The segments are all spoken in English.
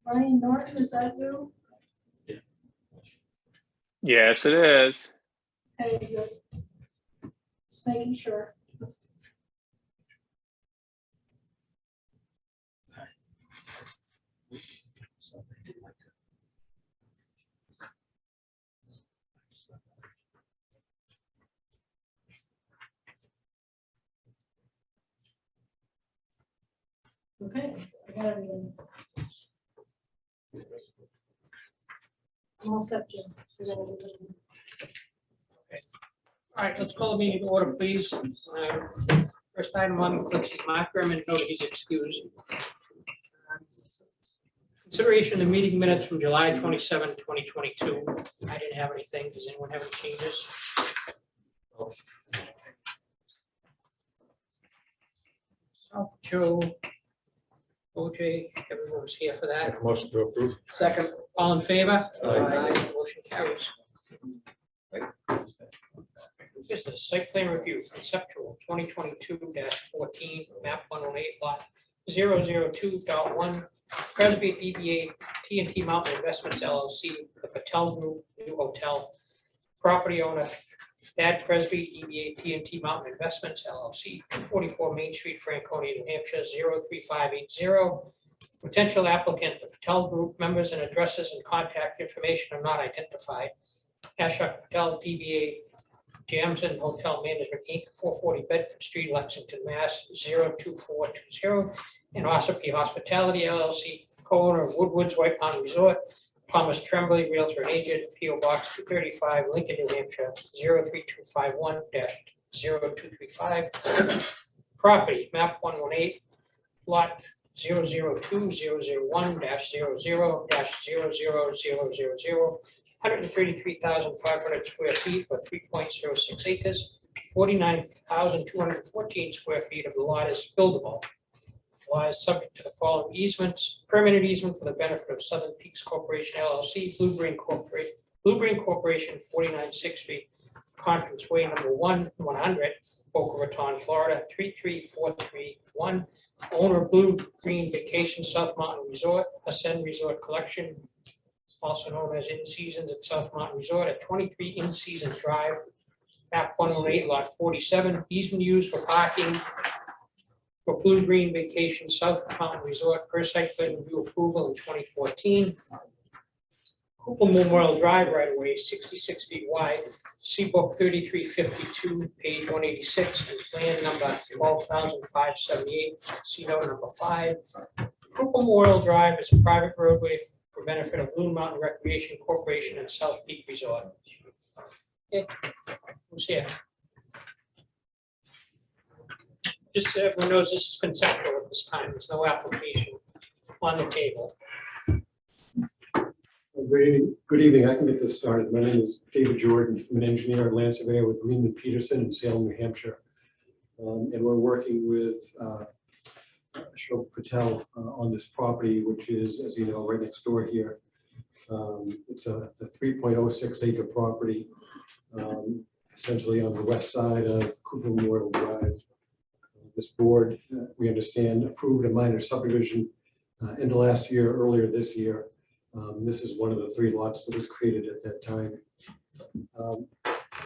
Ryan Norton, is that you? Yes, it is. Hey, good. Just making sure. Okay, I got everything. I'm all set, Jim. I got everything. All right, let's call the meeting to order, please. First item on the list is Mark Gurman, note he's excused. Consideration of the meeting minutes from July 27, 2022. I didn't have anything. Does anyone have any changes? So, Joe, OJ, everyone was here for that. Motion to approve. Second, all in favor? Aye. Motion carries. Business site plan review, conceptual 2022-14, map 118, lot 002.1, Cresby DBA T&T Mountain Investments LLC, the Patel Group, new hotel. Property owner, Thad Cresby, DBA T&T Mountain Investments LLC, 244 Main Street, Franconia, New Hampshire, 03580. Potential applicant, the Patel Group, members and addresses and contact information are not identified. Ashok Patel, DBA Jamson Hotel Management Inc., 440 Bedford Street, Lexington, Mass. 02420, and Ossipee Hospitality LLC, co-owner of Woodward's White Mountain Resort, Thomas Tremblay, Realtor and Agent, PO Box 235, Lincoln, New Hampshire, 03251-0235. Property, map 118, lot 002-001-00-00000. 133,500 square feet or 3.06 acres, 49,214 square feet of the lot is buildable. Lot is subject to the following easements: permanent easement for the benefit of Southern Peaks Corporation LLC, Blue Green Corporation, 49 Sixth Street, Conference Way number 100, Boca Raton, Florida, 33431. Owner Blue Green Vacation South Mountain Resort, Ascend Resort Collection, also known as In Seasons at South Mountain Resort at 23 In Season Drive, map 118, lot 47, easement used for parking for Blue Green Vacation South Mountain Resort per site plan review approval in 2014. Cooper Memorial Drive right away, 66 feet wide, C book 3352, page 186, and plan number 12,578, C note number 5. Cooper Memorial Drive is a private roadway for benefit of Loon Mountain Recreation Corporation and South Peak Resort. Okay, who's here? Just so everyone knows, this is conceptual at this time. There's no application on the table. Good evening. I can get this started. My name is David Jordan. I'm an engineer and land surveyor with Greenman Peterson in Salem, New Hampshire. And we're working with Ashok Patel on this property, which is, as you know, right next door here. It's a 3.06 acre property, essentially on the west side of Cooper Memorial Drive. This board, we understand, approved a minor subdivision in the last year, earlier this year. This is one of the 3 lots that was created at that time.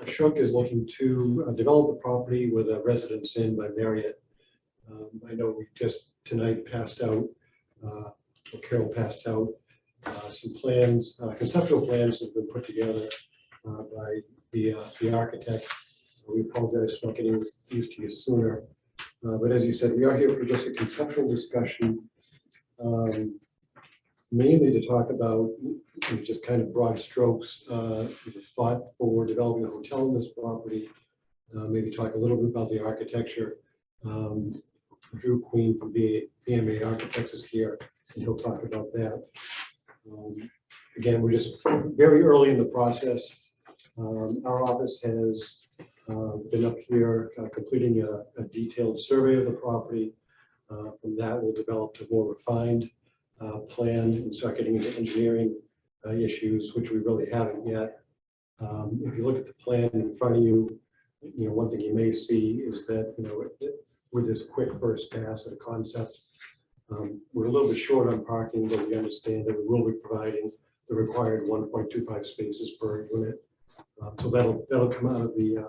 Ashok is looking to develop the property with a residence inn by Marriott. I know we just tonight passed out, or Carol passed out, some plans, conceptual plans that have been put together by the architect. We apologize for not getting these to you sooner. But as you said, we are here for just a conceptual discussion, mainly to talk about just kind of broad strokes, the thought for developing a hotel in this property, maybe talk a little bit about the architecture. Drew Queen from BMA Architects is here, and he'll talk about that. Again, we're just very early in the process. Our office has been up here completing a detailed survey of the property. From that, we'll develop a more refined plan and start getting into engineering issues, which we really haven't yet. If you look at the plan in front of you, one thing you may see is that, with this quick first pass at a concept, we're a little bit short on parking, but we understand that we will be providing the required 1.25 spaces per unit. So that'll come out of the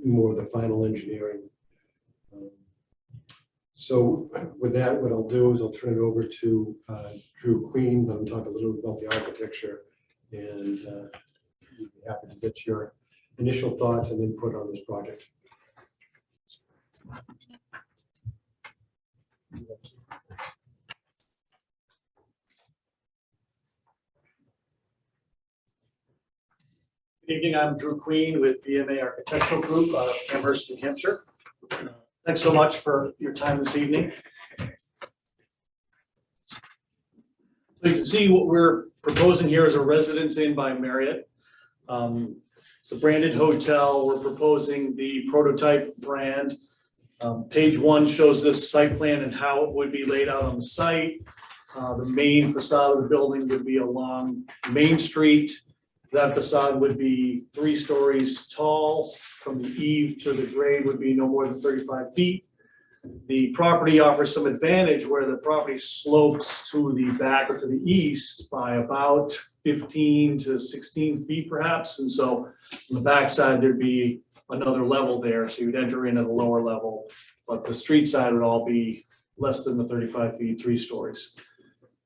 more of the final engineering. So with that, what I'll do is I'll turn it over to Drew Queen, let him talk a little bit about the architecture, and we'd be happy to get your initial thoughts and input on this project. Good evening, I'm Drew Queen with BMA Architectural Group out of Amherst, New Hampshire. Thanks so much for your time this evening. So you can see what we're proposing here is a Residence Inn by Marriott. It's a branded hotel. We're proposing the prototype brand. Page 1 shows this site plan and how it would be laid out on the site. The main facade of the building would be along Main Street. That facade would be 3 stories tall. From the eave to the grade would be no more than 35 feet. The property offers some advantage where the property slopes to the back or to the east by about 15 to 16 feet perhaps. And so on the backside, there'd be another level there. So you'd enter in at a lower level, but the street side would all be less than the 35 feet, 3 stories.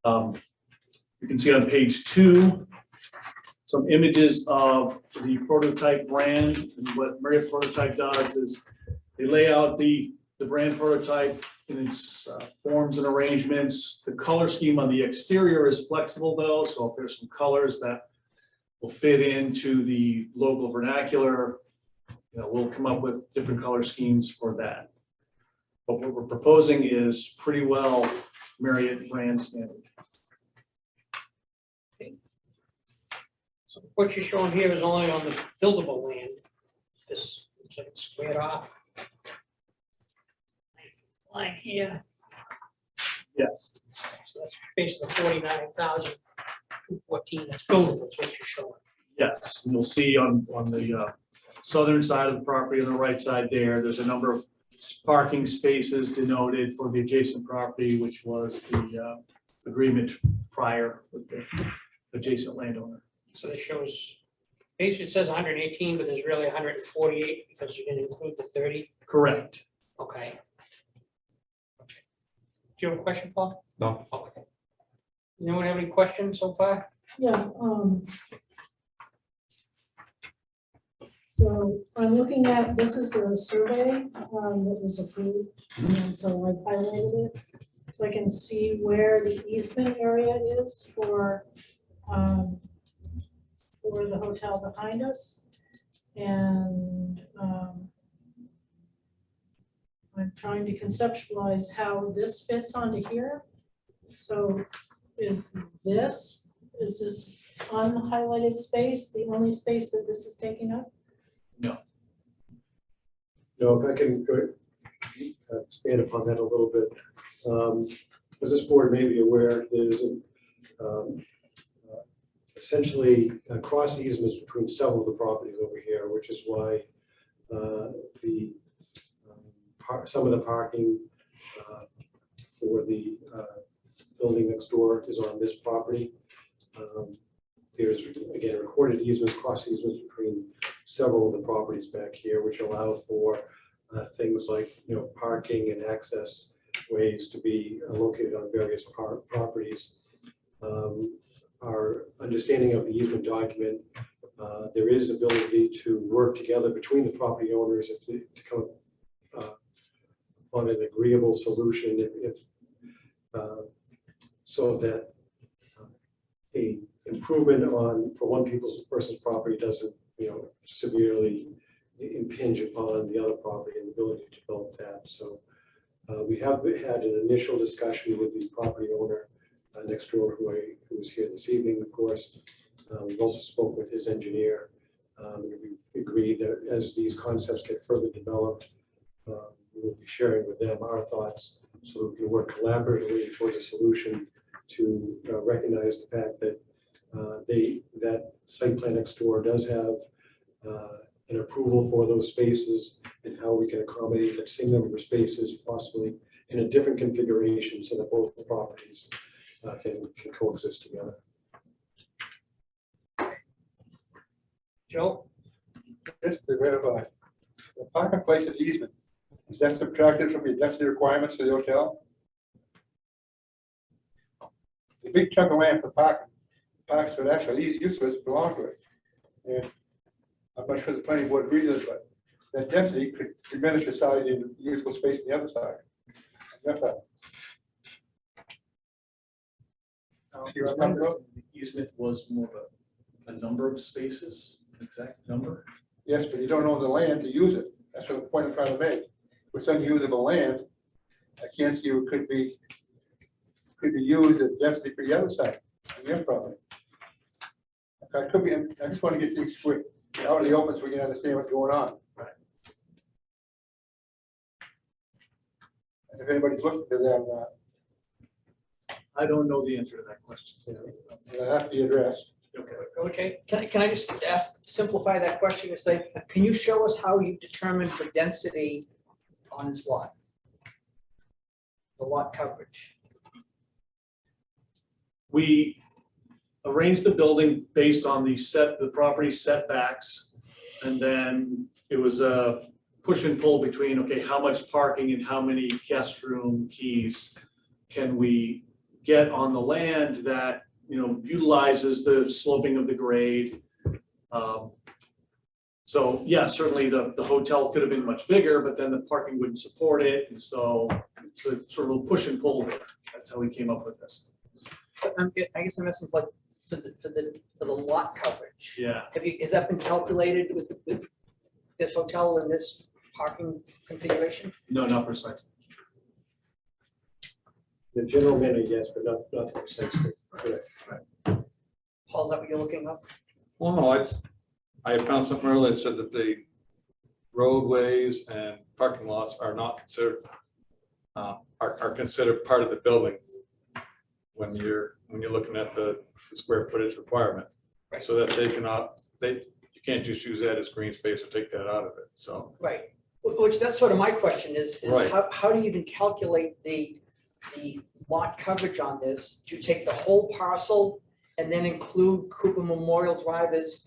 You can see on page 2, some images of the prototype brand. And what Marriott Prototype does is they lay out the brand prototype in its forms and arrangements. The color scheme on the exterior is flexible though, so if there's some colors that will fit into the local vernacular, we'll come up with different color schemes for that. But what we're proposing is pretty well Marriott brand standard. So what you're showing here is only on the buildable land. This looks like it's squared off. Line here, Yes. so that's basically 49,214, that's buildable, is what you're showing. Yes, and you'll see on the southern side of the property, on the right side there's a number of parking spaces denoted for the adjacent property, which was the agreement prior with the adjacent landowner. So this shows, basically it says 118, but there's really 148 because you didn't include the 30. Correct. Okay. Do you have a question, Paul? No. Okay. Anyone have any questions so far? Yeah, so I'm looking at, this is the survey that was approved, and so I highlighted it. So I can see where the easement area is for the hotel behind us. And I'm trying to conceptualize how this fits onto here. So is this unhighlighted space the only space that this is taking up? No, if I can go expand upon that a little bit. As this board may be aware, there's essentially cross easements between several of the properties over here, which is why some of the parking for the building next door is on this property. There's, again, recorded easements, cross easements between several of the properties back here, which allow for things like, parking and access ways to be located on various properties. Our understanding of the easement document, there is ability to work together between the property owners to come on an agreeable solution so that a improvement for one person's property doesn't, severely impinge upon the other property and the ability to develop that. So we have had an initial discussion with the property owner next door who was here this evening, of course. We've also spoke with his engineer. We've agreed that as these concepts get further developed, we'll be sharing with them our thoughts so that we can work collaboratively towards a solution to recognize the fact that that site plan next door does have an approval for those spaces and how we can accommodate that same number of spaces possibly in a different configuration so that both properties can coexist together. Joe? Just to verify, the parking place is easement, is that subtracted from the density requirements of the hotel? The big chunk of land for parks would actually use of it belong to it. And I'm not sure the planning board agrees with it, but that density could diminish the size of the usable space on the other side. That's a- The easement was more of a number of spaces, exact number. Yes, but you don't own the land to use it. That's what the point I'm trying to make. With unusable land, I can't see what could be used as density for the other side, on your property. Okay, it could be, I just want to get things quick, out of the open so we can understand what's going on. Right. And if anybody's looking to that, I don't know the answer to that question. it'll have to be addressed. Okay. Okay, Can I just simplify that question and say, can you show us how you determined the density on this lot? The lot coverage. We arranged the building based on the property setbacks. And then it was a push and pull between, okay, how much parking and how many guest room keys can we get on the land that, utilizes the sloping of the grade. So yeah, certainly the hotel could have been much bigger, but then the parking wouldn't support it. And so it's a sort of a push and pull there. That's how we came up with this. I guess I'm asking like for the lot coverage. Yeah. Has that been calculated with this hotel and this parking configuration? No, not precisely. The general manner, yes, but not precisely. Correct. Paul, is that what you're looking up? Well, no, I had found something earlier that said that the roadways and parking lots are not considered, are considered part of the building when you're looking at the square footage requirement. Right. So that you can't just use that as green space or take that out of it, so. Right, which that's sort of my question is Right. how do you even calculate the lot coverage on this? Do you take the whole parcel and then include Cooper Memorial Drive as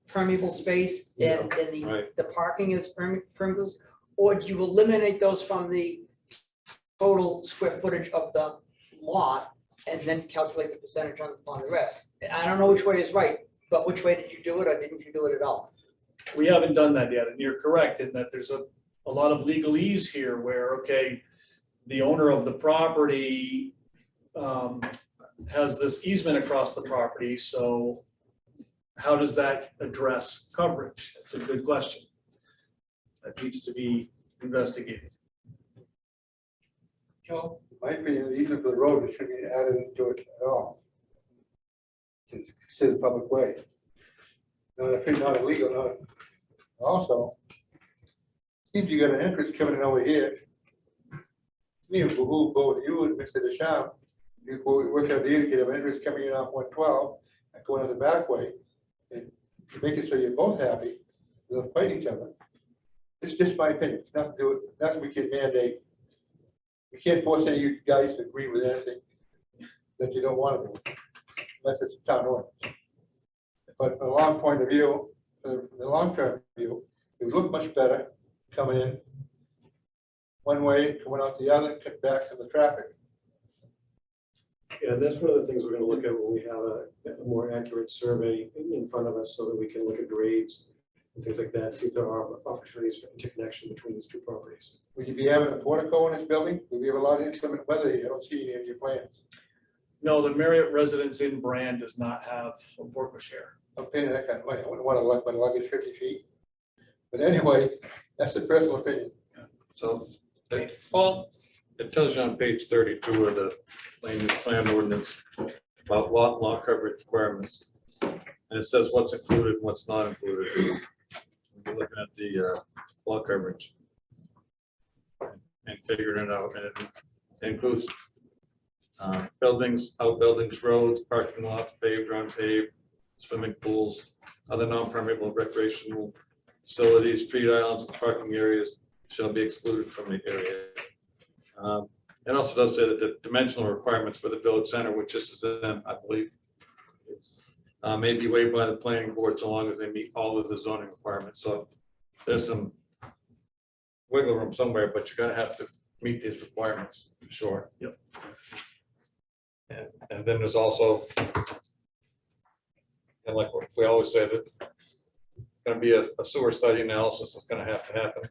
permeable space and Right. the parking is permeable? Or do you eliminate those from the total square footage of the lot and then calculate the percentage on the rest? I don't know which way is right, but which way did you do it or didn't you do it at all? We haven't done that yet, and you're correct in that there's a lot of legalese here where, okay, the owner of the property has this easement across the property, so how does that address coverage? That's a good question. That needs to be investigated. Joe? My opinion, even for the road, it shouldn't be added into it at all. It's considered a public way. Not illegal, not. Also, seems you got an interest coming in over here. Me, who both you and Mr. Deschamps, you work out the indicator of interest coming in off 112 and going on the back way. And to make it so you're both happy, they'll fight each other. It's just my opinion. It's nothing to do with, nothing we can mandate. We can't force any of you guys to agree with anything that you don't want to do, unless it's a town ordinance. But from a long point of view, from the long-term view, it would look much better coming in one way, coming out the other, cut back some of the traffic. Yeah, that's one of the things we're gonna look at when we have a more accurate survey in front of us so that we can look at grades and things like that, see if there are opportunities for interconnection between these two properties. Would you be having a portico in this building? Would we have a lot of inclement weather here? I don't see any of your plans. No, the Marriott Residence Inn brand does not have a portico share. I'm paying that kind of money. I wouldn't want to let my luggage 50 feet. But anyway, that's a personal opinion. So Okay, Paul? it tells you on page 32 of the land use plan ordinance about lot coverage requirements. And it says what's included and what's not included. We're looking at the lot coverage. and figuring it out, and it includes buildings, outbuildings, roads, parking lots, paved or unpaved, swimming pools, other non-permeable recreational facilities, street islands, and parking areas shall be excluded from the area. It also does say that the dimensional requirements for the village center, which this is in, I believe, may be waived by the planning board so long as they meet all of the zoning requirements. So there's some wiggle room somewhere, but you're gonna have to meet these requirements, for sure. Yep. And then there's also, and like we always say, that gonna be a sewer study analysis that's gonna have to happen.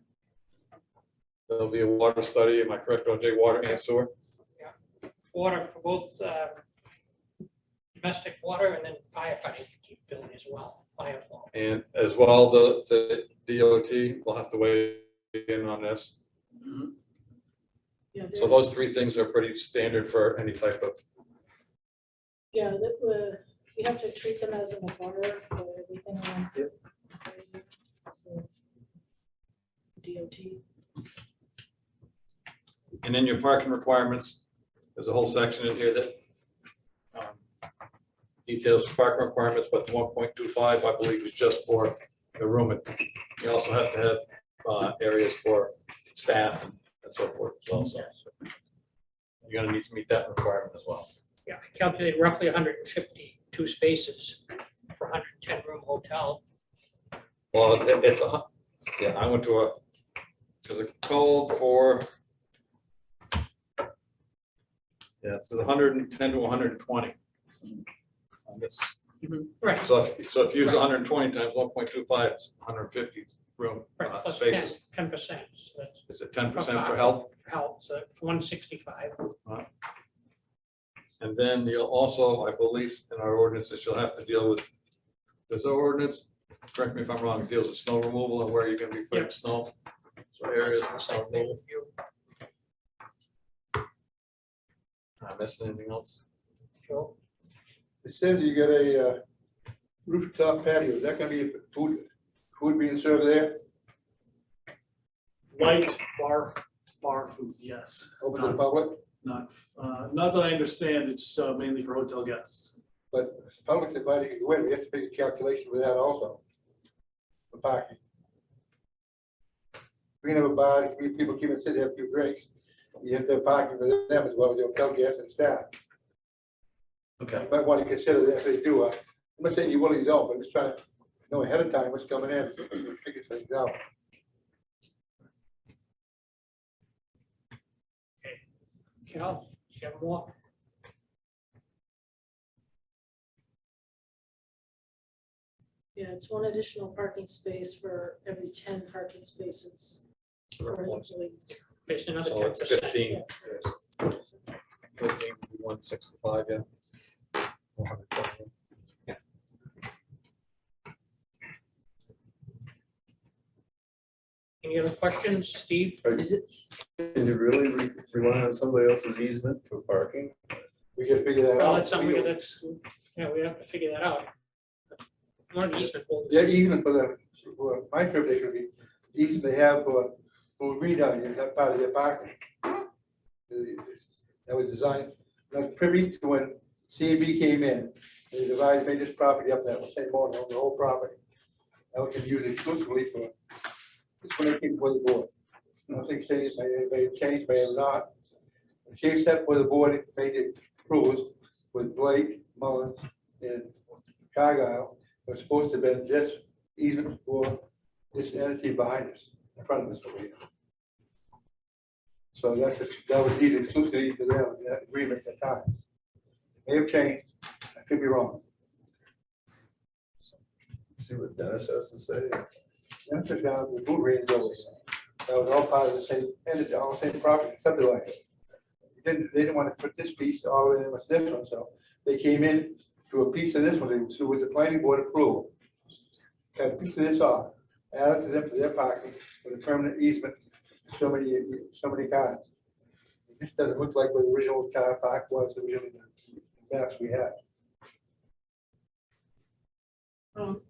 There'll be a water study, am I correct, OJ, water and sewer? Water for both domestic water and then firefighting capability as well, fire flow. And as well, the DOT will have to weigh in on this. Yeah, So those three things are pretty standard for any type of, yeah, we have to treat them as an abutter for everything on. So, DOT. and in your parking requirements, there's a whole section in here that details parking requirements, but the 1.25, I believe, is just for the room. You also have to have areas for staff and so forth as well. So you're gonna need to meet that requirement as well. Yeah, I calculated roughly 152 spaces for 110 room hotel. Well, it's yeah, I went to there's a code for, yeah, it's 110 to 120. On this. Right. So if you use 120 times 1.25, it's 150 room Right, plus spaces. 10%, so that's Is it 10% for health? help, so 165. And then you'll also, I believe, in our ordinances, you'll have to deal with, there's an ordinance, correct me if I'm wrong, it deals with snow removal and where you're gonna be putting Yep. snow. So areas for snow Same thing removal. with you, Am I missing anything else? Joe. It says you got a rooftop patio, is that gonna be food being served there? Light bar food, yes. Open to the public, Not that I understand, it's mainly for hotel guests. but the public's invited to go in, we have to make a calculation for that also. For parking. We can have a bar, people keep and sit, have a few drinks, you have to have parking for them as well as the hotel guests and staff. Okay. You might want to consider that if they do, I'm not saying you will or you don't, but just trying to know ahead of time what's coming in, figure things out. Cal, you have more? Yeah, it's one additional parking space for every 10 parking spaces. for employees. There's another So 10%. it's 15. Yeah. 15, 165, yeah. 120. Any other questions, Steve? Is it, can you really rely on somebody else's easement for parking? We gotta figure that out. Well, that's something we have to figure that out. One of the easement holders. Yeah, even for my trip, they should be, easement they have for green down here, not part of their parking. That was designed, not privy to when CAB came in, they divided, made this property up that same morning, on the whole property. That was used exclusively for, it's when they came before the board. Nothing changed, may have changed, may have not. The chief set for the board, made it rules with Blake, Mullins, and Cargile. It was supposed to have been just easement for this entity behind us, in front of us over here. So that was deeded exclusively to them, that agreement at the time. May have changed, I could be wrong. See what Dennis has to say. That's just down the boot range over there. That was all part of the same entity, all the same property, subdivided. They didn't want to put this piece all in with this one, so they came in to a piece of this one, so with the planning board approval. Cut a piece of this off, added to them for their parking with a permanent easement, so many cars. It just doesn't look like what the original car park was, originally the maps we had.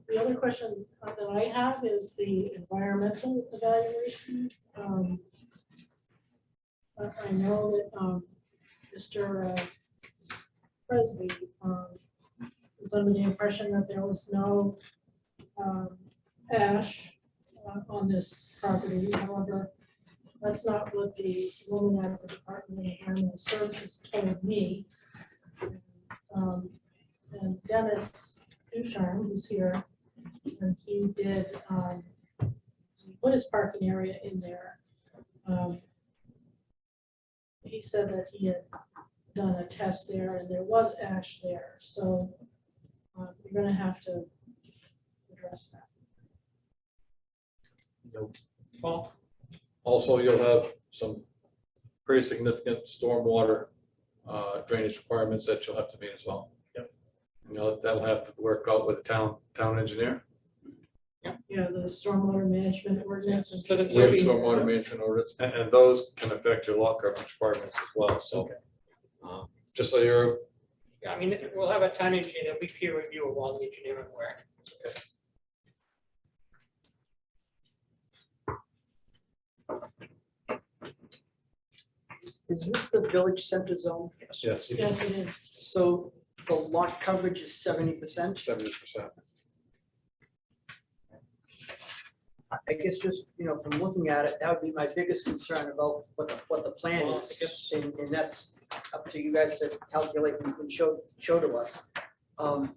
The other question that I have is the environmental evaluation. I know that Mr. Presby was under the impression that there was no ash on this property. However, that's not what the woman at the Department of Environmental Services told me. And Dennis Ducharme, who's here, and he did he put his parking area in there. He said that he had done a test there and there was ash there, so you're gonna have to address that. Paul? Also, you'll have some pretty significant stormwater drainage requirements that you'll have to meet as well. Yep. You know, that'll have to work out with the town engineer. Yeah, the stormwater management ordinance. and- So the- With stormwater management ordinance, and those can affect your lot coverage requirements as well, so. Just so you're, Yeah, I mean, we'll have a town engineer, there'll be peer review of all the engineering work. Is this the village center zone? yes, Yes, it is. So the lot coverage is 70%? 70%. I guess just, from looking at it, that would be my biggest concern about what the plan Well, I is. guess- And that's up to you guys to calculate and show to us. And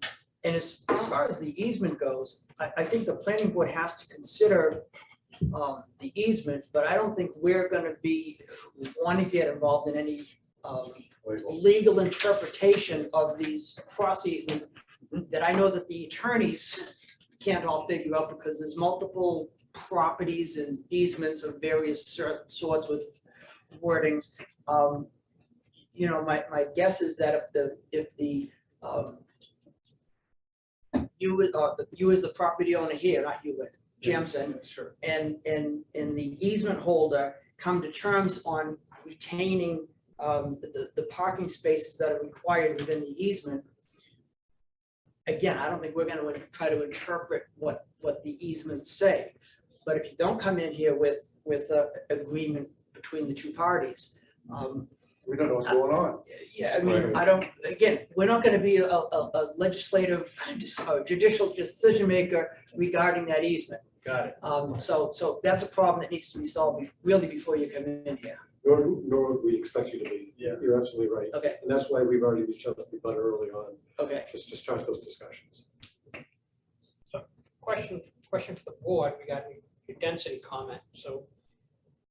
as far as the easement goes, I think the planning board has to consider the easement, but I don't think we're gonna be wanting to get involved in any legal interpretation of these cross easements that I know that the attorneys can't all figure out because there's multiple properties and easements of various sorts with wordings. My guess is that if you as the property owner here, not you, but Jamson, Sure. and the easement holder come to terms on retaining the parking spaces that are required within the easement. Again, I don't think we're gonna try to interpret what the easements say. But if you don't come in here with a agreement between the two parties, We don't know what's going on. yeah, I mean, Right. I don't, again, we're not gonna be a legislative, judicial decision maker regarding that easement. Got it. So that's a problem that needs to be solved really before you come in here. Nor would we expect you to be. Yeah. You're absolutely right. Okay, And that's why we've already reached out to the butter early on, okay. just to start those discussions. Question for the board regarding your density comment. So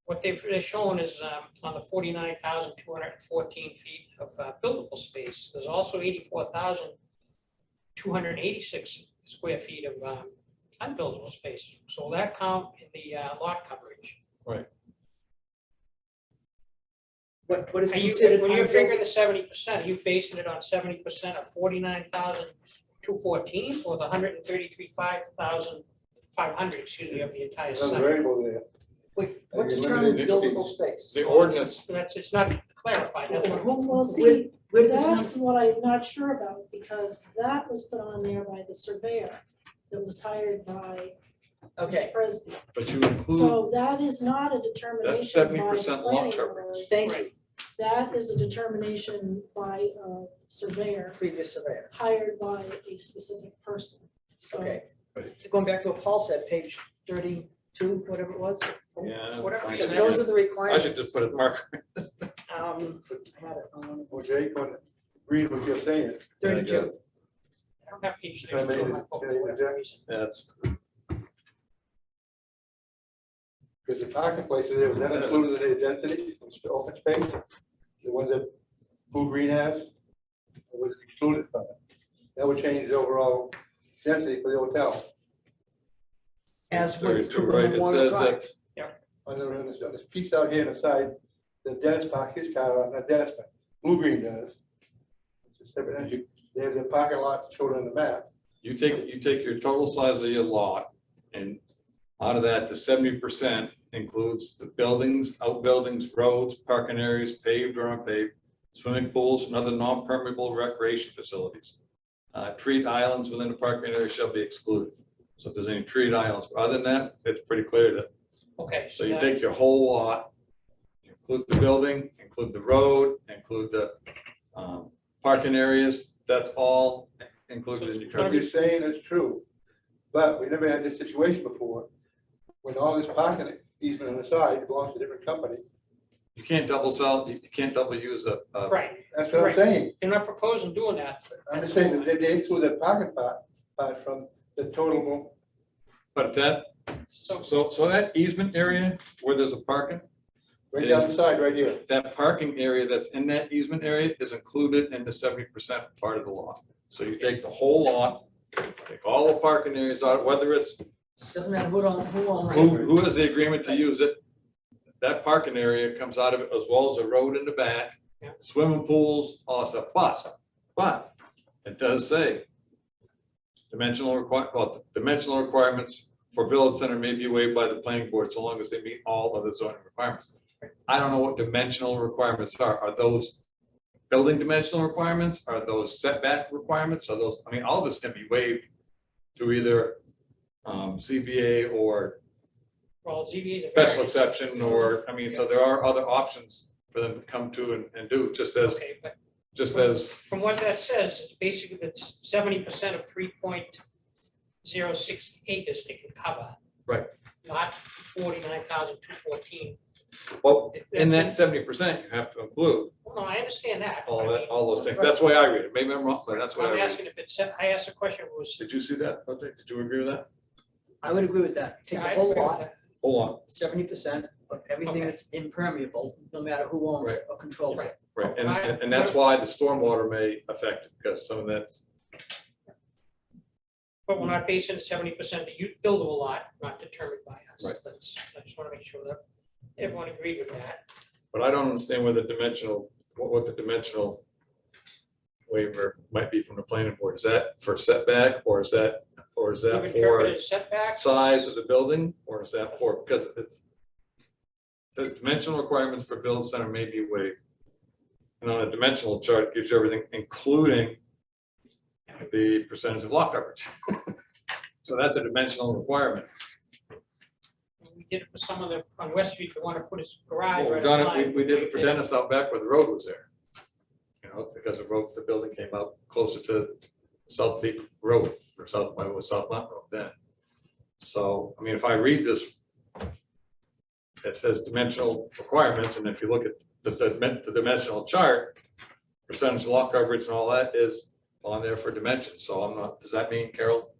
what they're showing is on the 49,214 feet of buildable space, there's also 84,286 square feet of unbuildable space. So will that count in the lot coverage? What is Are you, considered when you're unbuilt- figuring the 70%, are you basing it on 70% of 49,214 or the 133,500, excuse me, of the entire There's another site? variable there. Wait, what You're determines limited to buildable space? The ordinance, It's not clarified, that's what. Well, see, Where does this that's what I'm not sure about, because that was put on there by the surveyor that was hired by Okay, Mr. Presby. but you include So that is not a determination by the 70% lot planning coverage. board. thank you, That is a determination by a surveyor previous surveyor. hired by a specific person. So Okay. Right. Going back to what Paul said, page 32, whatever it was. Yeah, Whatever, fine. those are the I requirements. should just put a marker. I had it on one of Well, those. Jake, when read what you're saying. 32. I don't have page Can I make 32 on it- my book can I for whatever interject? reason. That's, Because the parking places, there was that included in the density, open space, the ones that Blue Green has, was excluded from it. That would change the overall density for the hotel. As with 32, right, it Memorial says Drive. that, On this piece out here on the side, the Dennis park his car on, not Dennis, but Blue Green does. It's a separate entity. They have the parking lot shown on the map. you take your total size of your lot, and out of that, the 70% includes the buildings, outbuildings, roads, parking areas, paved or unpaved, swimming pools, and other non-permeable recreation facilities. Treat islands within the parking area shall be excluded. So if there's any treat islands, other than that, it's pretty clear that, Okay. so you that- take your whole lot, you include the building, include the road, include the parking areas, that's all included in your What term. you're saying is true, but we never had this situation before. When all this parking easement on the side belongs to a different company, You can't double sell, you can't double use a, Right, that's what I'm Right. saying. they're not proposing doing that. I'm just saying that they exclude that parking part from the total. but that, So, so that easement area where there's a parking, Right down the side, right here. that parking area that's in that easement area is included in the 70% part of the lot. So you take the whole lot, take all the parking areas out, whether it's Doesn't matter who owns who has the agreement to use it, that parking area comes out of it as well as the road in the back, Yeah. swimming pools, all that stuff. But it does say dimensional requirements for village center may be waived by the planning board so long as they meet all other zoning requirements. I don't know what dimensional requirements are. Are those building dimensional requirements? Are those setback requirements? Are those, I mean, all this can be waived through either CBA or well, ZBA's a special variance. exception, or, I mean, so there are other options for them to come to and do, just as, Okay, but from what that says, it's basically that's 70% of 3.06 acres they can cover. Right. Not 49,214. well, in that 70%, you have to include Well, no, I understand that. all I that, mean, all those things. That's the way I read it. Maybe I'm wrong, but that's what I I'm read. asking if it's, I asked the question was. Did you see that? Okay, did you agree with that? I would agree with that. Take the I whole agree with lot, that. Hold 70% of everything Okay. that's impermeable, no matter who owns it or controls it. on, right, and that's why the stormwater may affect it, because some of that's, But we're not basing the 70% the buildable lot, not determined by us. Right. I just want to make sure that everyone agreed with that. but I don't understand where the dimensional, what the dimensional waiver might be from the planning board. Is that for setback, or is that We've for interpreted setbacks. size of the building, or is that for, because it says dimensional requirements for build center may be waived. And on a dimensional chart, it gives you everything, including the percentage of lot coverage. So that's a dimensional requirement. We did it for some of the, on West Street, the one to put his garage. Well, right we've done on it, we did it for Dennis out back where the road was there. You know, because the building came out closer to South Peak Road, or South, it was South Mountain Road then. So, I mean, if I read this, it says dimensional requirements, and if you look at the dimensional chart, percentage of lot coverage and all that is on there for dimensions, so I'm not, does that mean, Carol,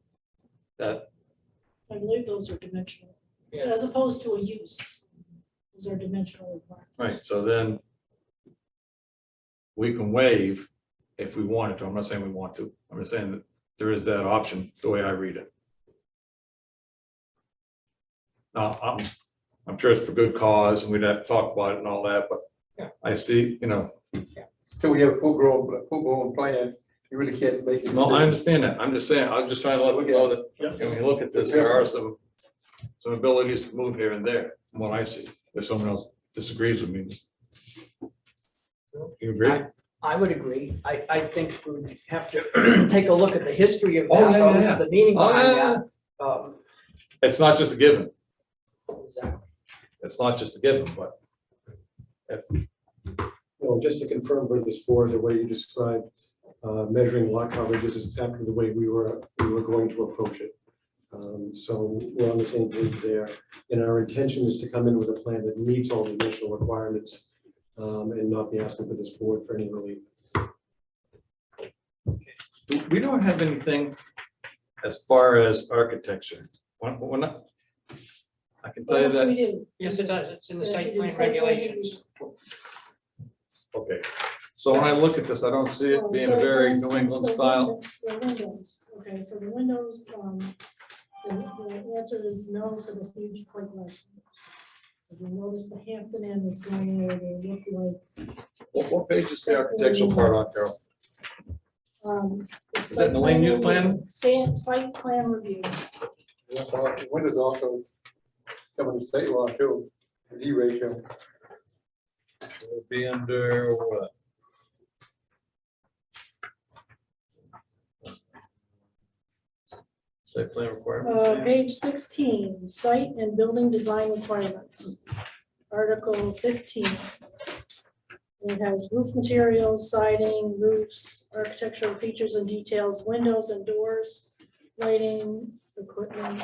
that, I believe those are dimensional, Yeah. as opposed to a use. Those are dimensional requirements. right, so then we can waive if we wanted to. I'm not saying we want to. I'm just saying that there is that option, the way I read it. Now, I'm sure it's for good cause and we'd have to talk about it and all that, but Yeah. I see, you know, So we have a full-blown plan, you really can't make it. no, I understand that. I'm just saying, I'm just trying to let you know that, when you look at this, there are some abilities to move here and there, from what I see. If someone else disagrees with me. You agree? I would agree. I think we would have to take a look at the history of Oh, that, yeah, yeah, the meaning Oh, behind yeah, that. It's not just a given. Exactly. It's not just a given, but Well, just to confirm for this board, the way you described measuring lot coverage is exactly the way we were going to approach it. So we're on the same page there. And our intention is to come in with a plan that meets all the initial requirements and not be asking for this board for any relief. we don't have anything as far as architecture. We're not, I can tell you Yes, we that, do. Yes, it does. It's in the Yes, site you do. plan Site plan regulations. okay. So when I look at this, I don't see it Well, being so a very for New instance, England the style. windows, okay, so the windows, the answer is no for the huge plate glass. If you notice the Hampton Inn is going where they look like, What page is the architectural part on, Carol? it's Is that in the land use plan? Site plan review. The windows also come in the state law too, the D ratio. It'll be under what? Site plan requirements. Page 16, site and building design requirements. Article 15. It has roof materials, siding, roofs, architectural features and details, windows and doors, lighting, equipment.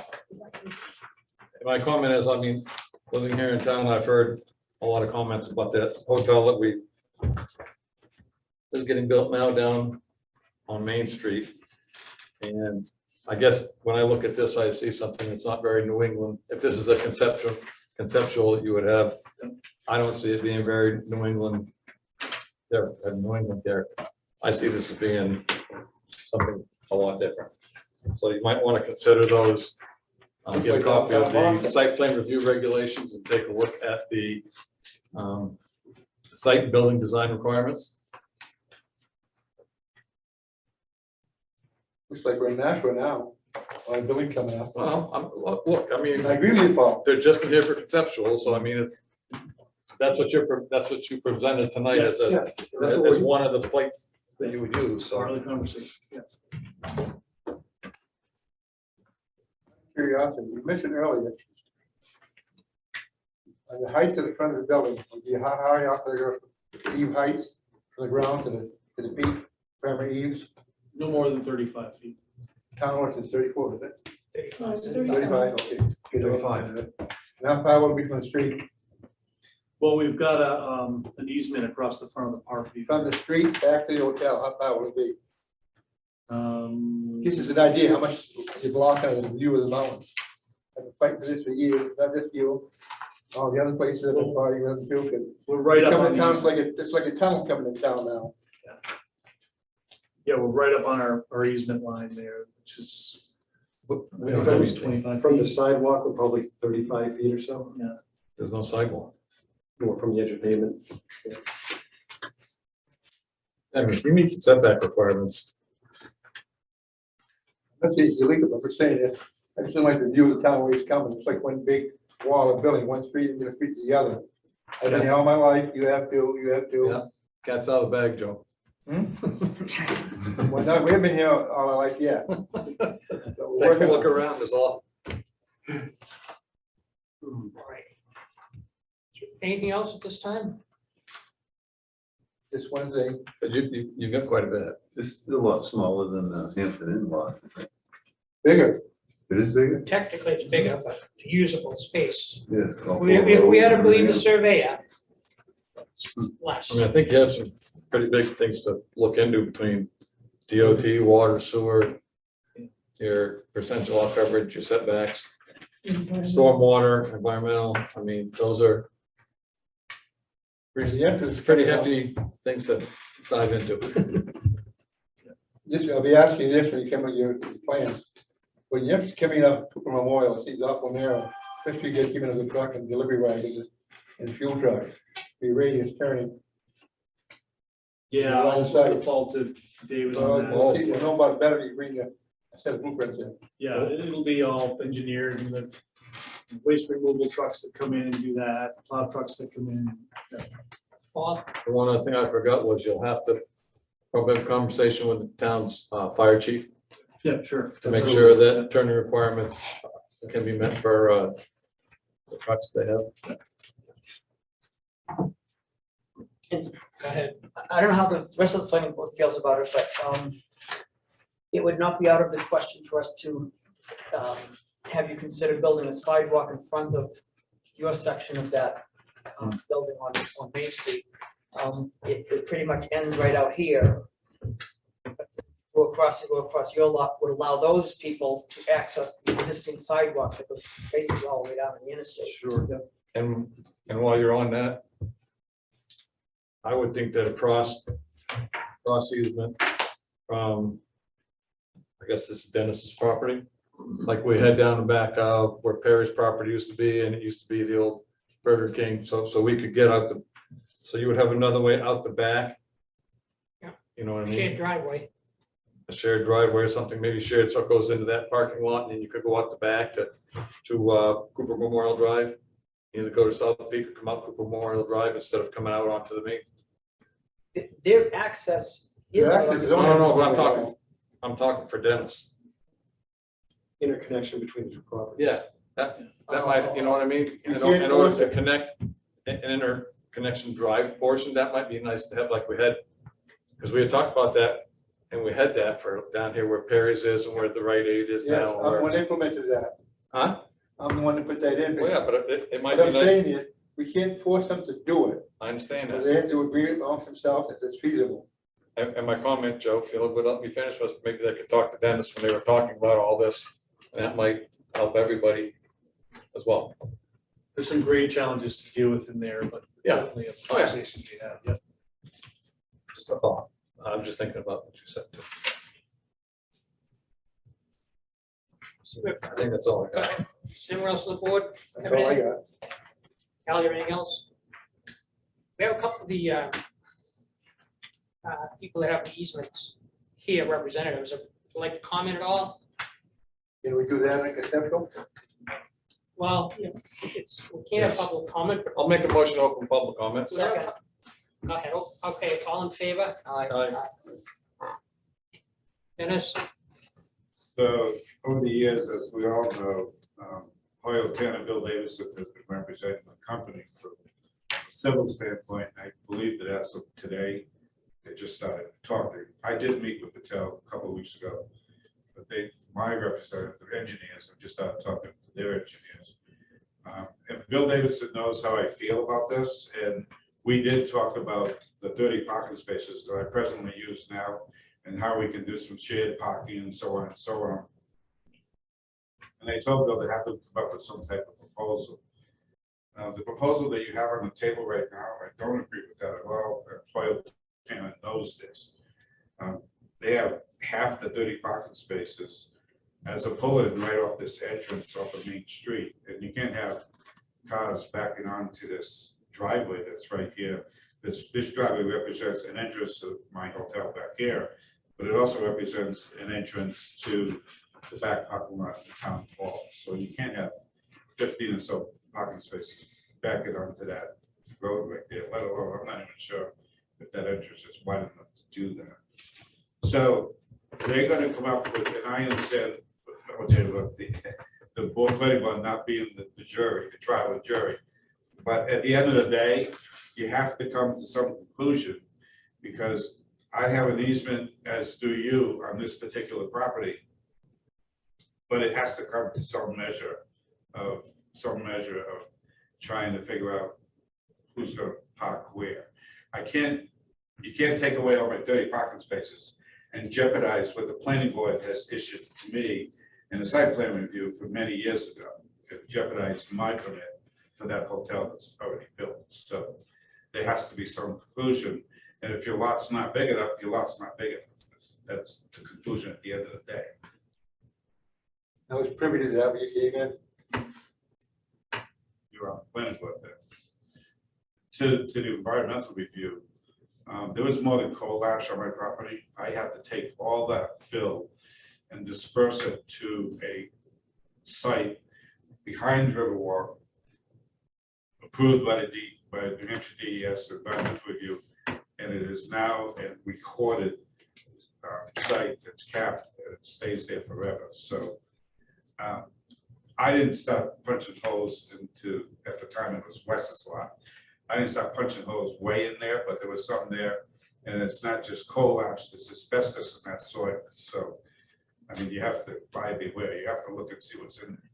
My comment is, I mean, living here in town, I've heard a lot of comments about that hotel that is getting built now down on Main Street. And I guess when I look at this, I see something that's not very New England. If this is a conceptual that you would have, I don't see it being very New England. New England there. I see this as being something a lot different. So you might want to consider those. Get a copy of the site plan review regulations and take a look at the site and building design requirements. Looks like we're in Nashua now, on a building coming up. Well, look, I mean, I agree with you, Paul. they're just in here for conceptual, so I mean, it's, that's what you presented tonight as Yes, a, That's what as we, one of the plates that you would use, Part so. of the conversation, yes. Curiosity, you mentioned earlier. The heights of the front of the building, would be how high up there, eave heights from the ground to the peak, primary eaves, No more than 35 feet. town ordinance is 34, is it? No, it's 35, okay. 35. And how far will it be from the street? Well, we've got an easement across the front of the property. From the street back to the hotel, how far will it be? Um, Gives us an idea how much you block out of the view of the mountain. I've been fighting for this for years, not this view, all the other places I've been fighting with the field. We're right up Coming on in the town, it's easement. like a tunnel coming in town now. Yeah, we're right up on our easement line there, which is Yeah, at least 25 from the feet. sidewalk, we're probably 35 feet or so, Yeah. There's no sidewalk. or from the edge of pavement. I mean, if you meet the setback requirements, That's illegal, but we're saying it. I just don't like the view of the town where it's coming. It's like one big wall of building, one street and the street to the other. I've been here all my life, you have to. Yeah. cat's out of the bag, Joe. Well, no, we've been here all our life, yeah. So we're Take a working look on- around is all. All right. Anything else at this time? This Wednesday, But you got quite a bit. This is a lot smaller than the Hampton Inn lot. bigger. It is bigger? Technically, it's bigger, but usable space. Yes. If we had to believe the surveyor, it's less. I mean, I think you have some pretty big things to look into between DOT, water, sewer, your percentage lot coverage, your setbacks, stormwater, environmental. I mean, those are The entrance. pretty hefty things to dive into. This, I'll be asking you this when you come with your plans. When you're coming up Cooper Memorial, it seems awful narrow, especially you get given a good truck and delivery wagons and fuel truck. The radius turning. Yeah, Line of I'll sight. default to David So on that. we'll know about it better, you bring a set of blueprints in. Yeah, it'll be all engineered and the waste removal trucks that come in and do that, plow trucks that come in. Paul, The one other thing I forgot was you'll have to probably have a conversation with the town's fire chief Yeah, sure. to make sure that turning requirements can be met for the trucks they have. go ahead. I don't know how the rest of the planning board feels about it, but it would not be out of the question for us to have you consider building a sidewalk in front of your section of that building on Main Street. It pretty much ends right out here. Go across your lot would allow those people to access the existing sidewalk that goes basically all the way down to the interstate. Sure. And while you're on that, I would think that cross easement from, I guess this is Dennis's property, like we head down the back of where Perry's property used to be, and it used to be the old Burger King, so we could get out the, so you would have another way out the back. Yeah. You know what I mean? Shared driveway. A shared driveway or something, maybe shared, so it goes into that parking lot, and then you could go out the back to Cooper Memorial Drive. Either go to South Peak or come out Cooper Memorial Drive instead of coming out onto the main. Their access is. Their access is No, but I'm talking for Dennis. Interconnection between the two properties. Yeah, that might, you know what I mean? You In can't order to force it. connect an interconnection drive portion, that might be nice to have like we had, because we had talked about that, and we had that for down here where Perry's is and where the Rite Aid is Yeah, now. I'm the or- one that implemented that. Huh? I'm the one that put that in. Well, yeah, but it might What be I'm nice, saying is, we can't force them to do it, I understand but that. they have to agree amongst themselves if it's feasible. And my comment, Joe, if you would let me finish, was maybe they could talk to Dennis when they were talking about all this, and that might help everybody as well. There's some great challenges to deal with in there, but Yeah. definitely a Oh, yeah. conversation to be had, yeah. Just a thought. I'm just thinking about what you said. too. So, I think that's all I got. Does anyone else on the board? That's all I got. Cal, you have anything else? We have a couple of the people that have easements here, representatives, would you like to comment at all? Can we do that in conceptual? Well, it's, we can't have Yes. public comment, but. I'll make a motion to open public comments. Second. Go ahead. Okay, all in favor? Aye. Dennis? So over the years, as we all know, Hoyle Tanner and Bill Davidson has been representing the company from a civil standpoint. I believe that as of today, they just started talking. I did meet with Patel a couple of weeks ago, but my representative, the engineers, have just started talking to their engineers. And Bill Davidson knows how I feel about this, and we did talk about the 30 parking spaces that I presently use now and how we can do some shared parking and so on and so on. And I told Bill they have to come up with some type of proposal. The proposal that you have on the table right now, I don't agree with that at all. Hoyle Tanner knows this. They have half the 30 parking spaces as a pull-in right off this entrance off of Main Street. And you can't have cars backing onto this driveway that's right here. This driveway represents an entrance to my hotel back here, but it also represents an entrance to the back parking lot of the town hall. So you can't have 15 or so parking spaces backing onto that road right there, let alone, I'm not even sure if that entrance is wide enough to do that. So they're gonna come up with, and I understand, I would say, look, the board planning board not being the jury, the trial of the jury. But at the end of the day, you have to come to some conclusion, because I have an easement, as do you, on this particular property. But it has to come to some measure of trying to figure out who's gonna park where. You can't take away all my 30 parking spaces and jeopardize what the planning board has issued to me in a site plan review for many years ago. It jeopardized my permit for that hotel that's already built. So there has to be some conclusion. And if your lot's not big enough, your lot's not big enough. That's the conclusion at the end of the day. I was privy to that when you came in. You're on the planning board there. To the environmental review, there was more than coal ash on my property. I had to take all that fill and disperse it to a site behind Riverwalk, approved by the New Hampshire DES environmental review, and it is now a recorded site that's capped, and it stays there forever. So I didn't start punching holes into, at the time it was Wes's lot. I didn't start punching holes way in there, but there was something there. And it's not just coal ash, there's asbestos in that soil. So, I mean, you have to buy beware, you have to look and see what's in there.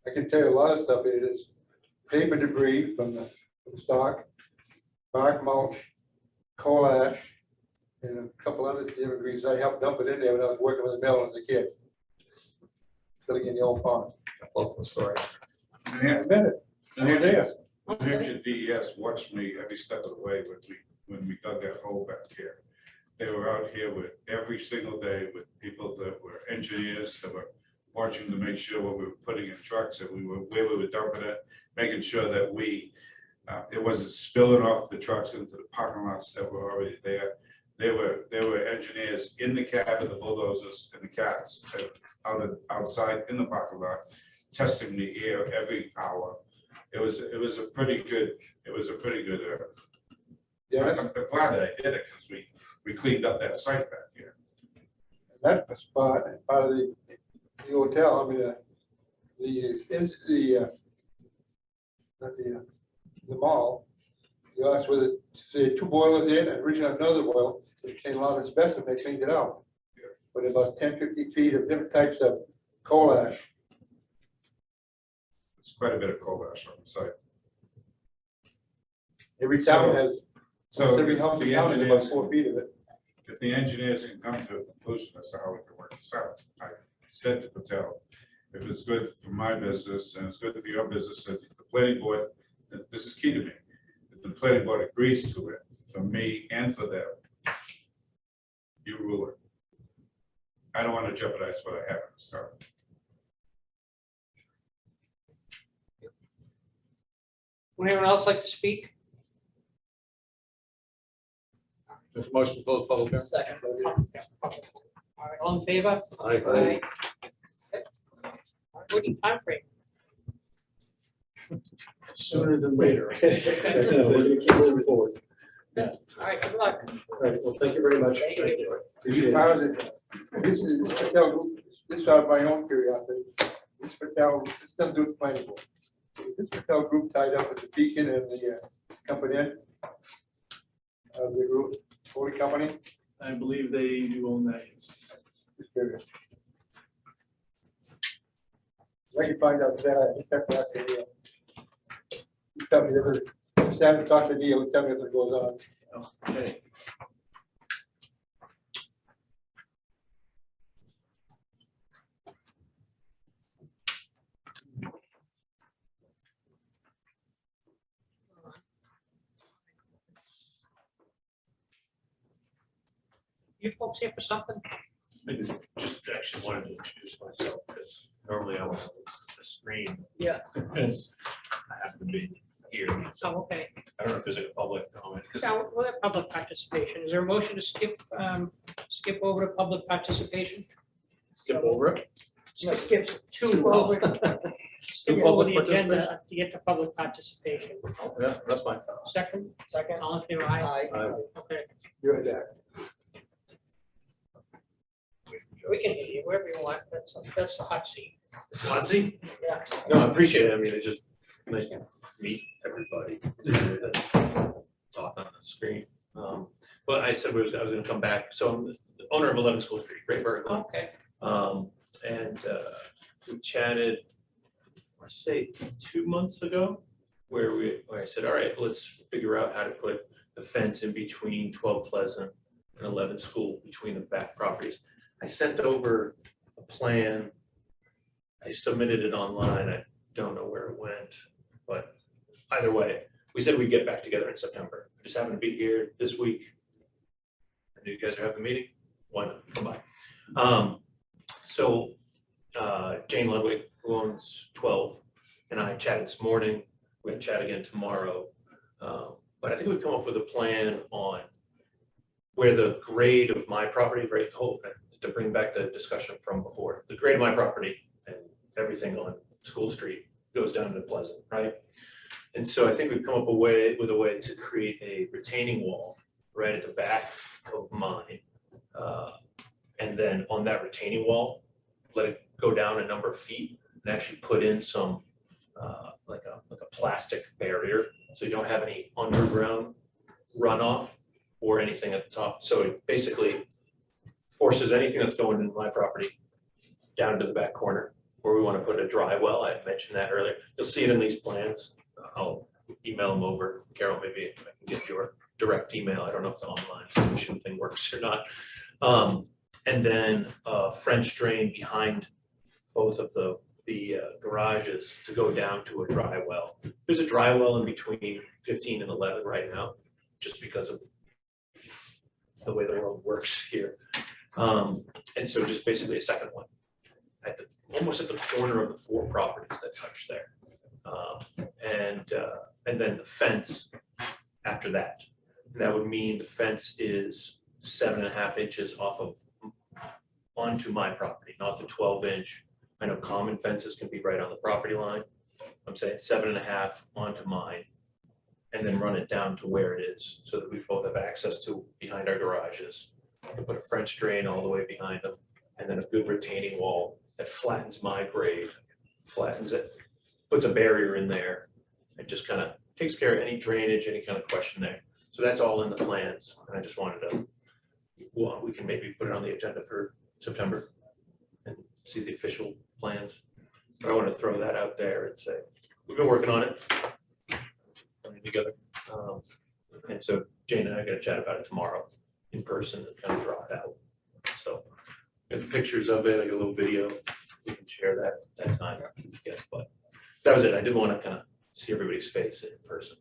I can tell you a lot of stuff. It is paper debris from the stock, bark mulch, coal ash, and a couple other debris. I helped dump it in there when I was working with the mill as a kid. Filling in the old pond. Local story. A minute. New Hampshire DES watched me every step of the way when we dug that hole back here. They were out here with every single day with people that were engineers that were watching to make sure what we were putting in trucks, that where we were dumping it, making sure that it wasn't spilling off the trucks into the parking lots that were already there. There were engineers in the cab of the bulldozers and the cats outside in the parking lot, testing the air every hour. It was a pretty good. Yeah, I'm glad that I did it, because we cleaned up that site back here. that spot, part of the hotel, I mean, not the the mall. You asked whether, say, 2 boilers in, and originally another boiler, which contained a lot of asbestos, they cleaned it out. But about 10-15 feet of different types of coal ash. It's quite a bit of coal ash on the site. Every town So- has, So almost every house in the town has about engineers, 4 feet of it. if the engineers can come to a conclusion as to how we can work this out, I said to Patel, if it's good for my business and it's good for your business, that the planning board, this is key to me, if the planning board agrees to it, for me and for them, you rule it. I don't want to jeopardize what I have at the start. Would anyone else like to speak? Just motion to close public hearing. Second. All right, all in favor? Aye. Okay. All right, what's the time frame? Sooner than later. We're gonna keep moving forward. All right, good luck. All right, well, thank you very much. Thank you. This part of it, this is, Patel Group, this is out of my own curiosity. This Patel, this doesn't do with the planning board. Is this Patel Group tied up with the Beacon and the company in? The group, holding company? I believe they do own that. Yes. Just curious. I can find out that, I just have to ask Neil. You tell me if it, just haven't talked to Neil, tell me if it goes on. Okay. You folks here for something? I just actually wanted to introduce myself because normally I'm on the screen. Yeah. Because I happen to be here. So Oh, okay. I don't know if there's like a public comment. 'Cause- Yeah, we'll have public participation. Is there a motion to skip over to public participation? Skip over it. No, skip Two over. Skip over the agenda to get to public participation. Yeah, that's fine. Second, Second. all in favor, aye? Aye. Okay, You're that. we can hear you wherever you want. That's the hot seat. Swansea? Yeah. No, I appreciate it. I mean, it's just nice to meet everybody. Talk on the screen. But I said I was gonna come back. So I'm the owner of 11 School Street, Great Berkeley. Okay. And we chatted, I say 2 months ago, where I said, all right, let's figure out how to put the fence in between 12 Pleasant and 11 School, between the back properties. I sent over a plan. I submitted it online. I don't know where it went, but either way, we said we'd get back together in September. I just happened to be here this week. I knew you guys are having a meeting. Why not? Come by. So Jane Ludwig, who owns 12, and I chatted this morning. We're gonna chat again tomorrow. But I think we've come up with a plan on where the grade of my property, right, to bring back the discussion from before, the grade of my property and everything on School Street goes down to Pleasant, right? And so I think we've come up with a way to create a retaining wall right at the back of mine. And then on that retaining wall, let it go down a number of feet and actually put in some like a plastic barrier, so you don't have any underground runoff or anything at the top. So it basically forces anything that's going into my property down to the back corner where we want to put a dry well. I mentioned that earlier. You'll see it in these plans. I'll email them over. Carol, maybe I can get your direct email. I don't know if the online submission thing works or not. And then a French drain behind both of the garages to go down to a dry well. There's a dry well in between 15 and 11 right now, just because of it's the way the world works here. And so just basically a second one almost at the corner of the 4 properties that touch there. And then the fence after that. And that would mean the fence is 7.5 inches onto my property, not the 12-inch. I know common fences can be right on the property line. I'm saying 7.5 onto mine, and then run it down to where it is, so that we both have access to behind our garages. And put a French drain all the way behind them, and then a good retaining wall that flattens my grade, flattens it, puts a barrier in there, and just kind of takes care of any drainage, any kind of question there. So that's all in the plans, and I just wanted to, well, we can maybe put it on the agenda for September and see the official plans. But I want to throw that out there and say, we've been working on it. Putting it together. And so Jane and I are gonna chat about it tomorrow in person and kind of draw it out. So I got pictures of it, I got a little video, we can share that time. Yes, but that was it. I did want to kind of see everybody's face in person.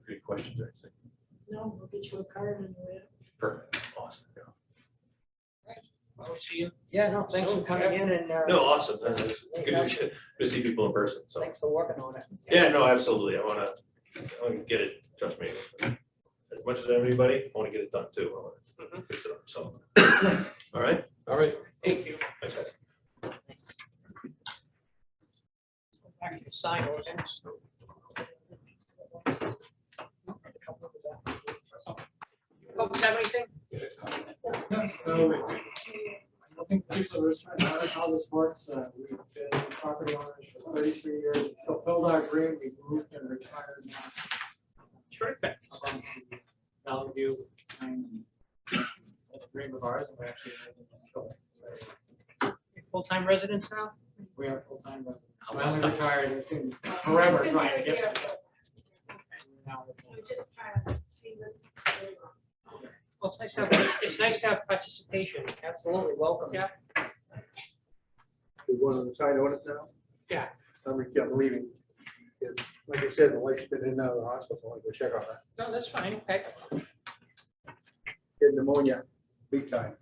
Any questions or anything? No, we'll get you a card and we'll. Perfect, awesome. I'll see you. Yeah, no, thanks for coming in and, No, awesome. It's good to see people in person, so. thanks for working on it. Yeah, no, absolutely. I wanna get it, trust me. As much as everybody, I wanna get it done too. I wanna fix it up, so. All right, Thank you. thanks, guys. Back to sign ordinance. Folks have anything? Nothing particular, we're just trying to learn how this works. We've been property owners for 33 years, we fulfilled our dream, we moved and retired now. Terrific. Around to Valley View, and that's a dream of ours, and we actually live in the building. Full-time residents now? We are full-time residents. I'm only retired, it's been forever trying to get to that. Now we're just trying to see the. Well, it's nice to have participation. Absolutely, welcome. Yeah. We're going to sign on it now? Yeah. I'm leaving. It's, like I said, the wife's been in and out of the hospital, I want to go check on that. No, that's fine, okay. Get pneumonia, big time.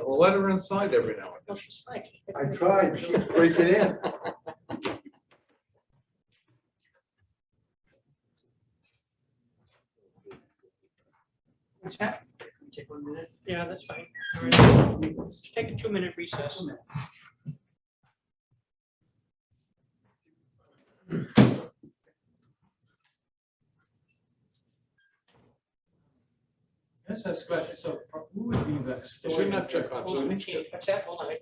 We'll let her inside every now and No, then. she's fine. I tried, she's breaking in. What's that? Take 1 minute. Yeah, that's fine. All right. Let's take a 2-minute recess. Let's ask a question, so who would be the? You should not check on Hold on, Zoom. change. What's that? Hold on.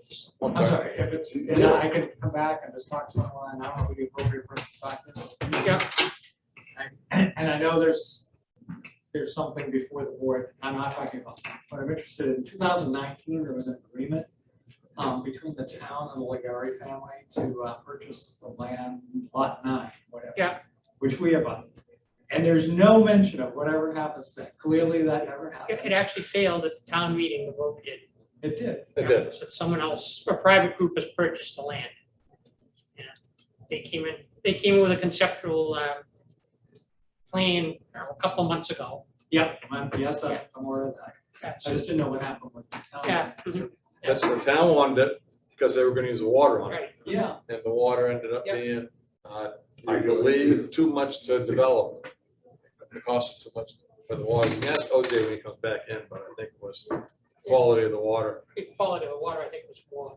I'm sorry, if it's, and I could come back and just talk to someone, I don't know who the appropriate person to talk to. Yeah. And I know there's something before the board, I'm not talking about, that, but I'm interested, in 2019, there was an agreement between the town and the Legari family to purchase the land, lot 9, whatever. Yeah. Which we have on. And there's no mention of whatever happens there, clearly that never happened. It actually failed at the town meeting, the vote did. It did. It did. So someone else, a private group has purchased the land. Yeah. They came in with a conceptual plan a couple of months ago. Yep, yes, I'm aware of that. That's- I just didn't know what happened with the town. Yeah. Mhm. Yes, the town wanted it because they were gonna use the water on it, Right. Yeah, and the water ended up Yep. being, I believe, too much to develop. It cost too much for the water. You can ask OJ when he comes back in, but I think it was the quality of the water. The quality of the water, I think, was more.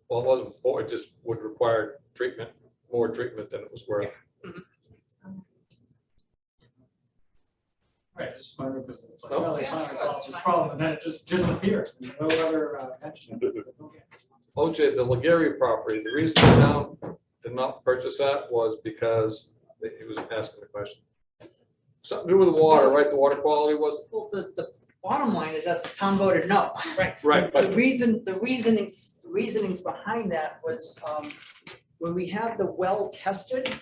Well, it wasn't, poor, it just would require treatment, more treatment than it was worth. right, just wondering if it's like, Oh. well, they Yeah, finally sure, solved that's this fine. problem, and then it just disappeared, no other mention of it. Okay. OJ, the Legary property, the reason the town did not purchase that was because he was asking the question. Something to do with the water, right? The water quality was, Well, the bottom line is that the town voted no. right, The but reasonings behind that was, when we had the well tested,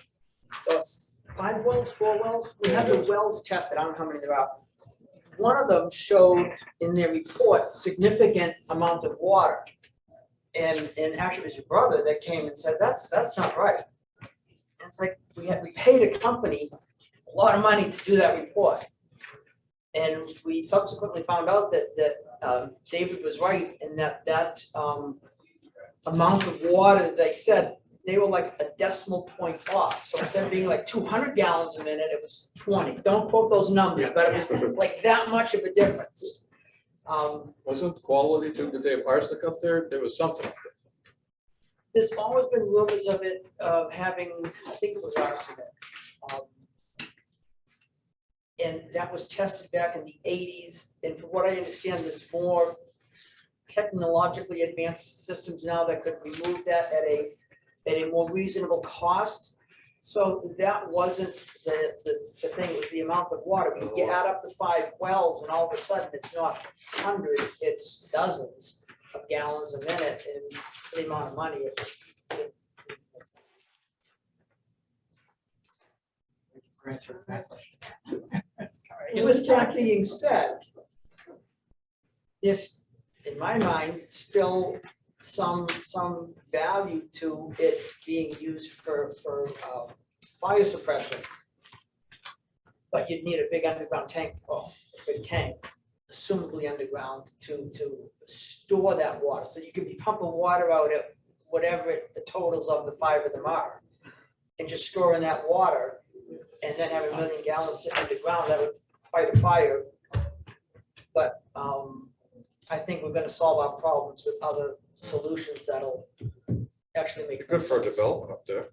5 wells, 4 wells, we had the wells tested, I don't know how many there are. One of them showed in their report significant amount of water. And actually it was your brother that came and said, that's not right. And it's like, we paid a company a lot of money to do that report. And we subsequently found out that David was right in that amount of water that they said, they were like a decimal point off. So instead of being like 200 gallons a minute, it was 20. Don't quote those numbers, but it was like that much of a difference. wasn't quality too, did they have arsenic up there? There was something up there. There's always been rumors of it, having, I think it was arsenic. And that was tested back in the 80s. And from what I understand, there's more technologically advanced systems now that could remove that at a more reasonable cost. So that wasn't the thing, it was the amount of water. You add up the 5 wells and all of a sudden it's not hundreds, it's dozens of gallons a minute and the amount of money it was. For answering that question. With that being said, there's, in my mind, still some value to it being used for fire suppression. But you'd need a big underground tank, or a big tank, assumably underground, to store that water. So you could be pumping water out at whatever the totals of the 5 of them are, and just storing that water, and then have 1 million gallons sitting underground, that would fight a fire. But I think we're gonna solve our problems with other solutions that'll actually make. Good for sense. development up there.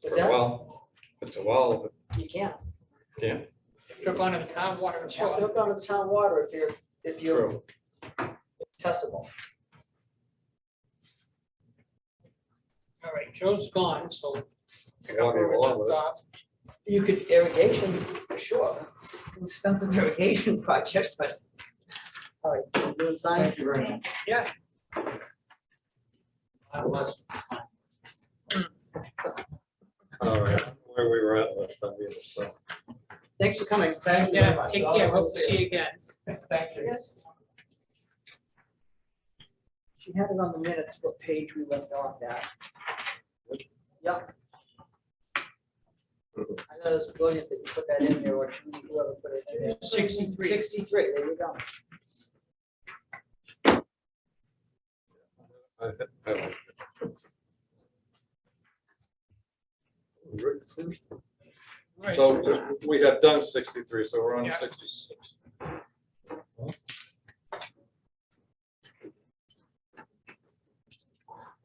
Is For a that, well, it's a well, you can't. yeah, Took on the town water and You have to sewer. hook onto the town water if you're true. accessible. All right, Joe's gone, so. pick up Water where we along with left it. off. You could irrigation, for sure, it's an expensive irrigation project, but. All right, so doing science. Thank you very much. Yeah. I was. All right, where we were at last time, so. Thanks for coming. Thank you very Yeah, much. take care, hope to see you again. Thank you. She had it on the minutes, what page we left off at. Yep. I thought it was brilliant that you put that in there, or Judy, whoever put it in there. 63. 63, there you go. All right. So we had done 63, so we're on Yeah. 66.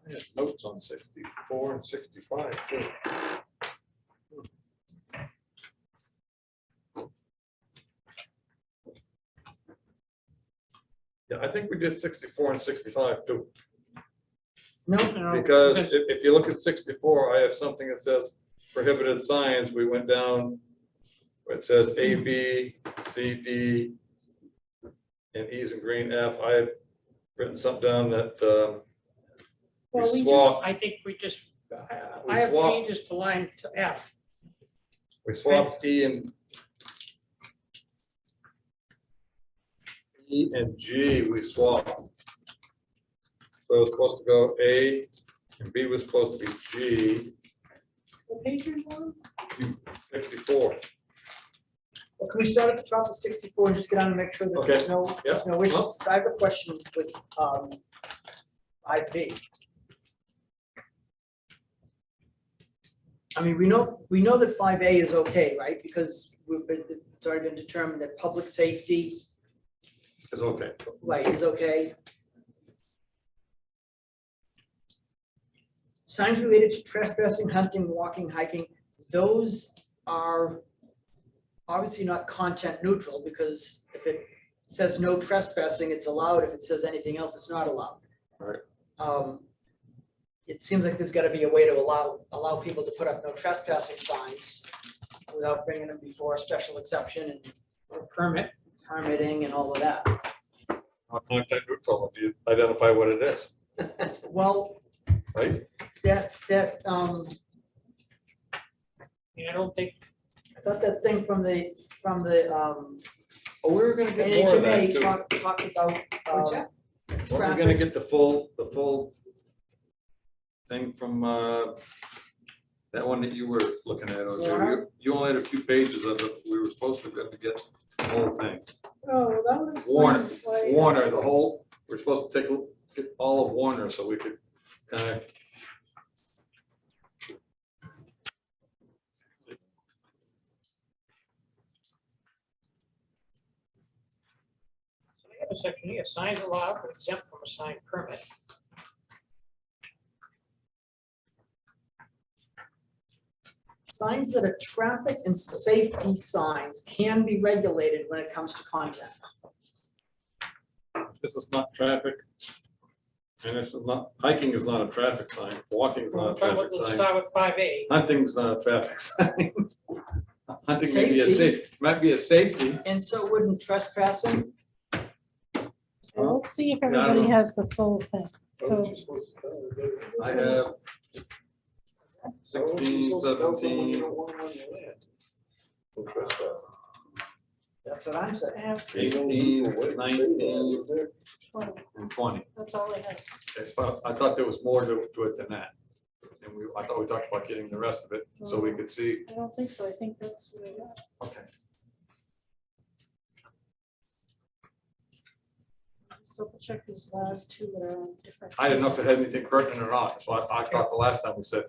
I had notes on 64 and 65 too. Yeah, I think we did 64 and 65 too. No, Because if you look at 64, I have something that says prohibited signs. We went down, where it says A, B, C, D, and E's in green F. I had written something down that we Well, we swapped, I think we just, We I have swapped. changes to line to F. E and G, we swapped. So it was supposed to go A, and B was supposed to be G, What page are you on? 64. Well, can we start at the top of 64 and just get on and make sure that there's Okay. there's no issues? Well- So I have a question with 5B. I mean, we know that 5A is okay, right? Because it's already been determined that public safety, It's okay. right, is okay. Signs related to trespassing, hunting, walking, hiking, those are obviously not content neutral, because if it says no trespassing, it's allowed. If it says anything else, it's not allowed. Right. It seems like there's gotta be a way to allow people to put up no trespassing signs without bringing them before a special exception and permitting and all of that. Content neutral, if you identify what it is, Well, right? that, Yeah, I don't think, I thought that thing from the Oh, we were gonna get more of that NHMA too. talked about. What's that? We're gonna get the full thing from, that one that you were looking at, OJ. You only had a few pages of it. We were supposed to get the whole thing. Oh, that was. Warner, the whole, we're supposed to get all of Warner so we could kind of. so they have a section here, signs allowed but exempt from a sign permit. Signs that are traffic and safety signs can be regulated when it comes to content. This is not traffic. And it's not, hiking is not a traffic sign, walking is not a traffic Let's sign, start with 5A. hunting's not a traffic sign. Hunting may be a safe, might be a safety. And so wouldn't trespassing, And let's see if I don't everybody know. has the full thing. So I have 16, 17, that's what I'm saying. I have 18, 19, 20. and 20. That's all I have. Okay, but I thought there was more to it than that. And I thought we talked about getting the rest of it so we could see. I don't think so. I think that's what I got. Okay. So we'll check these last two that are on different. I didn't know if it had anything pertinent or not. So I thought the last time we said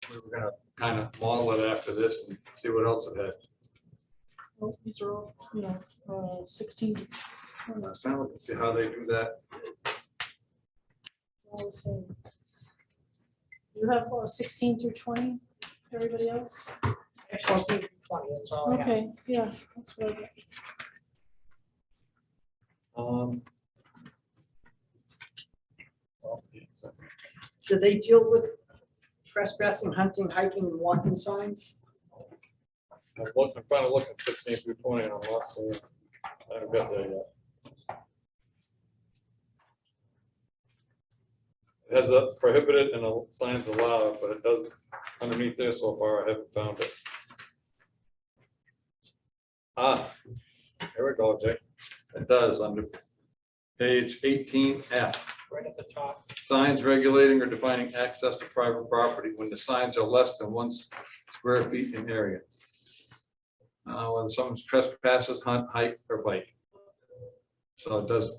we were gonna kind of model it after this and see what else it had. Oh, these are all, 16. I was trying to look and see how they do that. All the same. You have 16 through 20, everybody else? Actually, 20, that's all I have. Okay, yeah, that's what I got. Do they deal with trespassing, hunting, hiking, and walking signs? I'm trying to look at 16 through 20 and I'm not seeing, I haven't got there yet. It has a prohibited and a signs allowed, but it doesn't, underneath there so far, I haven't found it. Ah, here we go, Jake. It does under page 18F. Right at the top. Signs regulating or defining access to private property when the signs are less than 1 square feet in area. When someone trespasses, hunt, hike, or bike. So it does,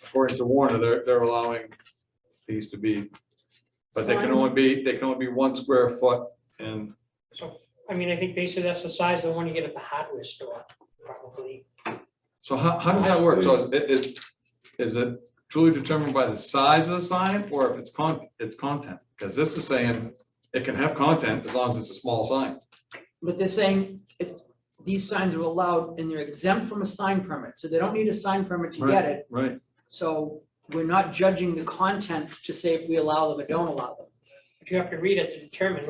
according to Warner, they're allowing these to be, but they can Signs- only be 1 square foot and So, I mean, I think basically that's the size of the one you get at the hardware store, probably. so how does that work? So is it truly determined by the size of the sign or if it's content? Because this is saying it can have content as long as it's a small sign. But they're saying these signs are allowed and they're exempt from a sign permit, so they don't need a sign permit to get it. Right. So we're not judging the content to say if we allow them or don't allow them. But you have to read it to determine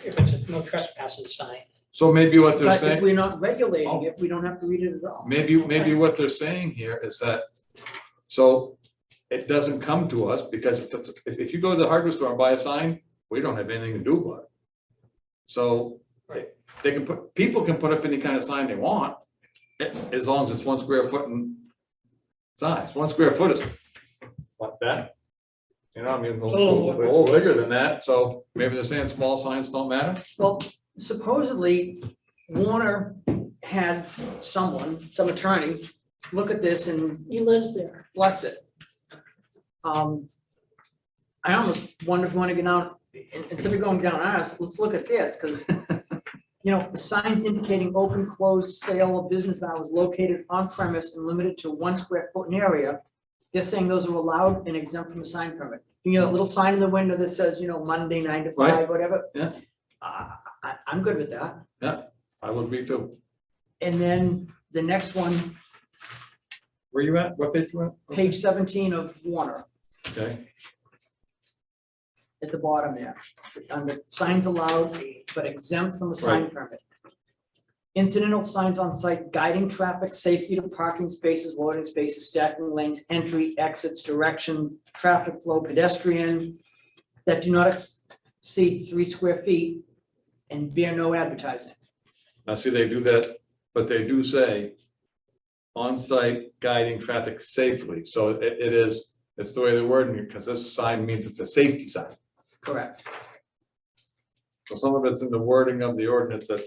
if it's a no trespassing sign. So maybe what they're But if saying, we're not regulating it, we don't have to read it at all. maybe what they're saying here is that, so it doesn't come to us because if you go to the hardware store and buy a sign, we don't have anything to do about it. So they can people can put up any kind of sign they want, as long as it's 1 square foot in size. 1 square foot is like that. You know, I mean, a little bigger than that, so maybe they're saying small signs don't matter. Well, supposedly Warner had some attorney, look at this and He lives there. bless it. I almost wonder if you want to get down, instead of going down ours, let's look at this, because the signs indicating open, closed, sale of business hours located on premise and limited to 1 square foot in area. They're saying those are allowed and exempt from the sign permit. That little sign in the window that says, Monday 9 to 5, Right. whatever. Yeah. I'm good with that. I would be too. And then the next one, Where you at? What page you at? page 17 of Warner, Okay, at the bottom there, under signs allowed but exempt from the sign Right. permit. Incidental signs on site guiding traffic safety to parking spaces, loading spaces, stacking lanes, entry, exits, direction, traffic flow, pedestrian, that do not exceed 3 square feet and bear no advertising. now see, they do that, but they do say on-site guiding traffic safely, so it's the way they're wording it, because this sign means it's a safety sign. Correct. So some of it's in the wording of the ordinance that,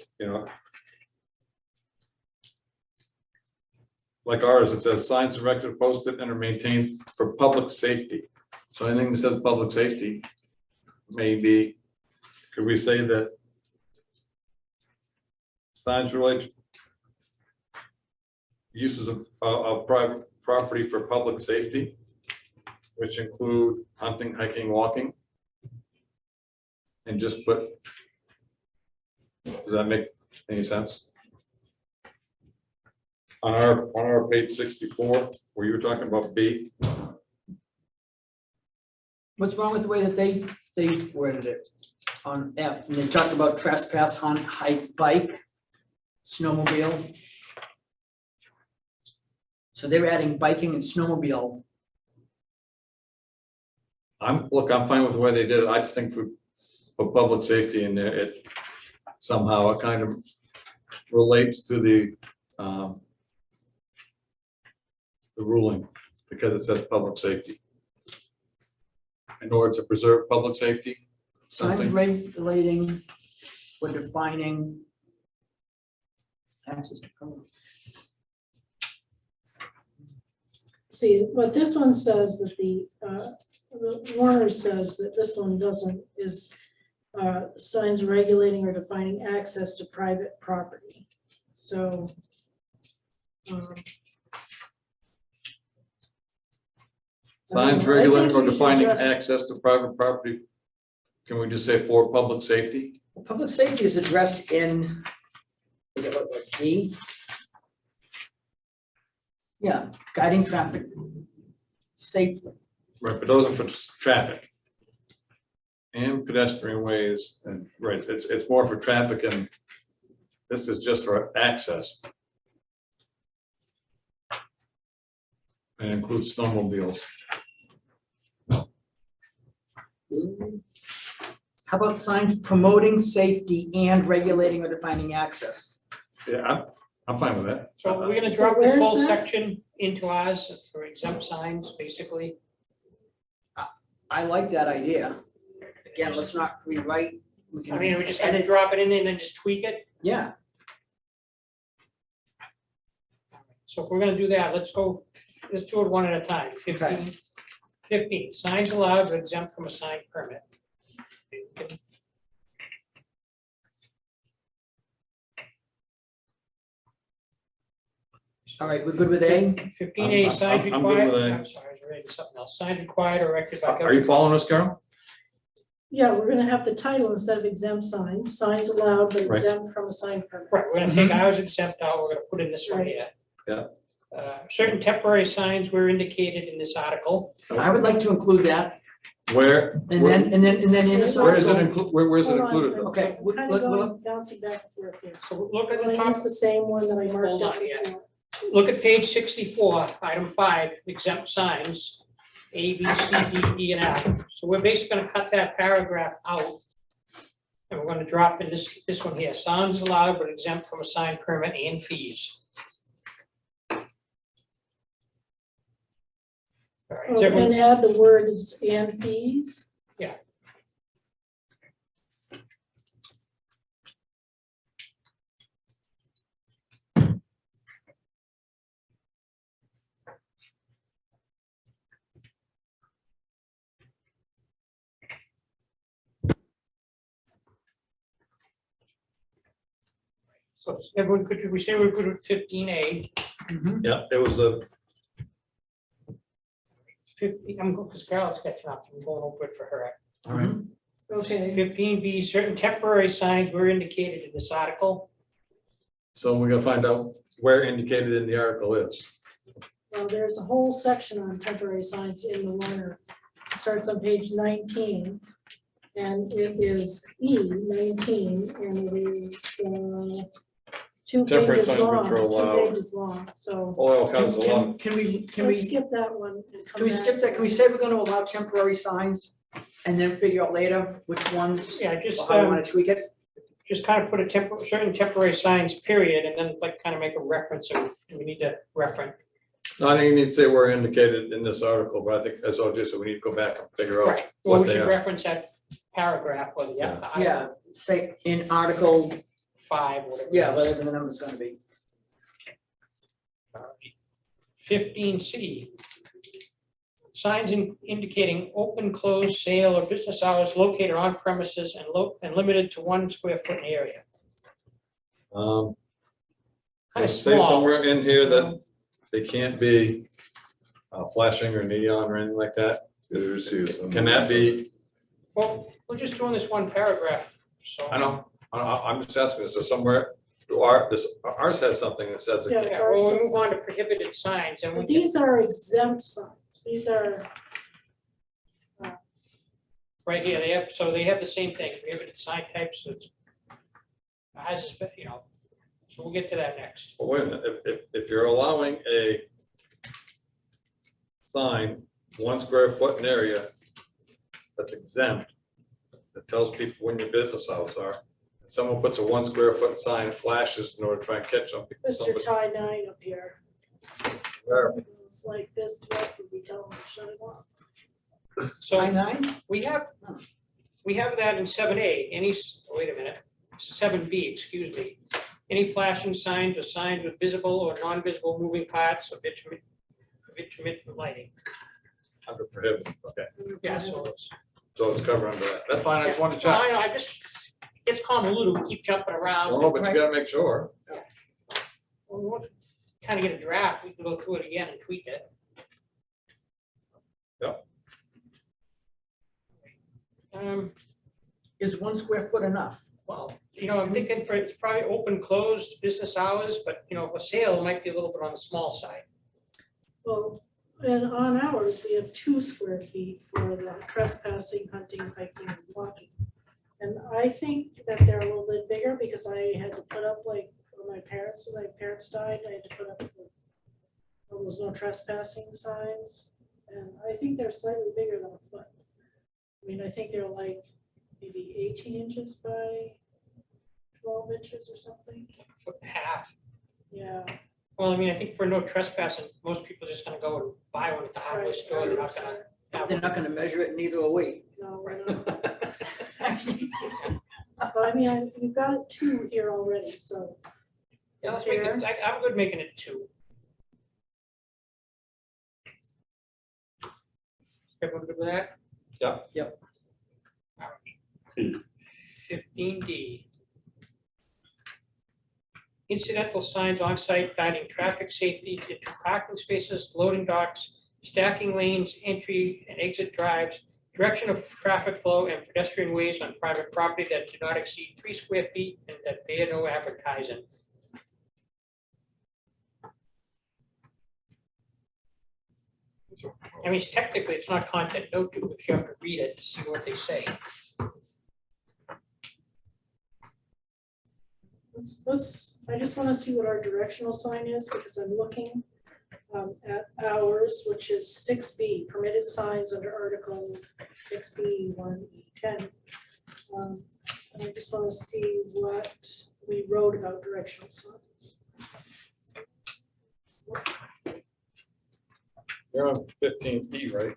like ours, it says signs erected, posted, and are maintained for public safety. So anything that says public safety, maybe, could we say that signs relate uses of private property for public safety, which include hunting, hiking, walking? And just put, does that make any sense? On our page 64, where you were talking about B, What's wrong with the way that they worded it on F? And they talked about trespass, hunt, hike, bike, snowmobile. So they're adding biking and snowmobile. I'm fine with the way they did it. I just think for public safety in there, it somehow it kind of relates to the ruling because it says public safety. In order to preserve public safety, Signs something. regulating or defining access to cover. See, what this one says that the Warner says that this one doesn't, is signs regulating or defining access to private property. So. Signs I regulating think or you should defining just- access to private property. Can we just say for public safety? Public safety is addressed in, I think it looked like D. Yeah, guiding traffic safely. Right, but those are for traffic. And pedestrian ways, and right, it's more for traffic and this is just for access. And includes snowmobiles. How about signs promoting safety and regulating or defining access? Yeah, I'm fine with that. So we're gonna So drop this where's whole that? section into ours for exempt signs, basically. I like that idea. Again, let's not rewrite. We I can mean, we just gotta edit. drop it in there and then just tweak it. Yeah, So if we're gonna do that, let's do it one at a time. 15, signs allowed but exempt from a sign permit. all right, we're good with A? 15A, signs I'm good required, with A. I'm sorry, I was reading something else. Signs required or erected by Are you government. following us, Carol? Yeah, we're gonna have the title instead of exempt signs, signs allowed but Right. exempt from a sign permit. Right, we're gonna take ours exempt out, we're gonna put in this one here. Yeah. Certain temporary signs were indicated in this article. I would like to include that, Where? and then in this Where is it article. where is it Hold on, included? I'm Okay, kind of going, bouncing back and forth here. So look at the Well, top, it's the same one that I Hold marked on, out yeah. before. look at page 64, item 5, exempt signs, A, B, C, D, E, and F. So we're basically gonna cut that paragraph out. And we're gonna drop in this one here, signs allowed but exempt from a sign permit and fees. All right, is Oh, everyone- and add the words and fees. So everyone, could we say we're good with 15A? Mhm. Yeah, it was the 50, I'm going, because Carol's catching up, I'm going over it for her. all right. Okay, 15B, certain temporary signs were indicated in this article. So we're gonna find out where indicated in the article is. well, there's a whole section on temporary signs in the Warner. It starts on page 19. And it is E19, and it is 2 Temporary pages signs long, which are 2 allowed. pages long, so. All kinds of law. Can we, Let's skip that one. and come can we back skip that? to Can we say we're gonna allow temporary signs and then figure out later which ones, Yeah, just, or how we wanna tweak it? just kind of put a certain temporary signs period, and then like kind of make a reference, and we need to reference. No, I think you need to say where indicated in this article, but I think as OJ said, we need to go back and figure out Right, well, what we they should are. reference that paragraph, or the, Yeah, say in Article, 5, whatever. it yeah, is. whatever the number's gonna be. 15C. Signs indicating open, closed, sale, or business hours located on premises and limited to 1 square foot in area. Kind Kind of Say small. somewhere in here that they can't be flashing or neon or anything like that. Can that be, Well, we're just doing this one paragraph, so. I know, I'm just asking, is there somewhere, ours has something that says it Yeah, can't. Yeah, well, we move on to prohibited signs, and we But can, these are exempt signs, these are right here, they have, so they have the same thing, prohibited sign types, so it's. As is, you know, so we'll get to that next. But wait a minute, if you're allowing a sign, 1 square foot in area, that's exempt, that tells people when your business hours are. If someone puts a 1 square foot sign, it flashes in order to try and catch them. Mr. Tie 9 up here. Where? It's like this, Wes would be telling me to shut it off. So I-9? we have that in 7A, wait a minute, 7B, excuse me. Any flashing signs or signs with visible or non-visible moving parts of intermittent lighting. Under prohibited, okay, Yeah, so it's. so it's covered under that, that's fine, I just wanted to Well, check. I know, I just, it's convoluted, we keep jumping around. No, but you gotta make sure. We'll kind of get a draft, we can go through it again and tweak it. Yep. Is 1 square foot enough? Well, you know, I'm thinking for, it's probably open, closed, business hours, but, you know, for sale, it might be a little bit on the small side. Well, and on ours, we have 2 square feet for the trespassing, hunting, hiking, and walking. And I think that they're a little bit bigger because I had to put up like, when my parents died, I had to put up all those no trespassing signs. And I think they're slightly bigger than a foot. I mean, I think they're like maybe 18 inches by 12 inches or something. Foot and a half. Yeah. Well, I mean, I think for no trespassing, most people are just gonna go and buy one at the hardware Right, store, they're not gonna have They're one. not gonna measure it, neither are we. No, we're not. But I mean, we've got 2 here already, so. Yeah, let's make it, I'm good making it 2. Everyone good with that? Yep. All right. 15D. Incidental signs on site guiding traffic safety into parking spaces, loading docks, stacking lanes, entry and exit drives, direction of traffic flow and pedestrian ways on private property that do not exceed 3 square feet and that bear no advertising. I mean, technically, it's not content neutral, but you have to read it to see what they say. I just want to see what our directional sign is because I'm looking at ours, which is 6B, permitted signs under Article 6B 1E10. And I just want to see what we wrote about directional signs. You're on 15E, right?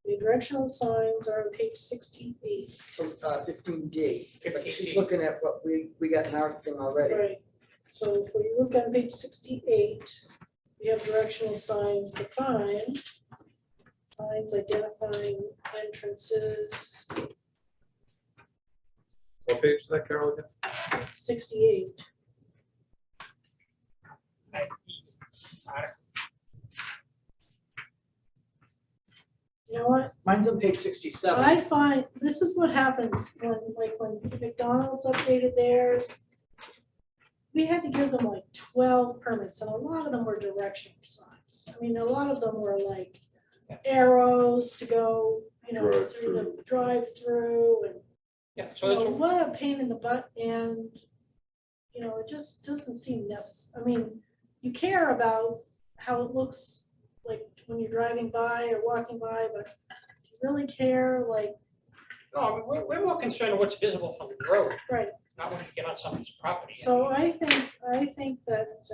The directional signs are on page 16B. 15D, but 15D. she's looking at what we got in our thing already. Right, so if we look on page 68, we have directional signs defined. Signs identifying entrances, What page is that, Carol, again? 68. You know what? Mine's on page 67. I find, this is what happens when McDonald's updated theirs. We had to give them like 12 permits and a lot of them were directional signs. I mean, a lot of them were like arrows to go, you know, through the drive-through and, Yeah, you so that's know, what, what a pain in the butt and, you know, it just doesn't seem necessary. I mean, you care about how it looks like when you're driving by or walking by, but do you really care, like, no, I mean, we're more concerned with what's visible from the road, right? not when you get on somebody's property. So I think that,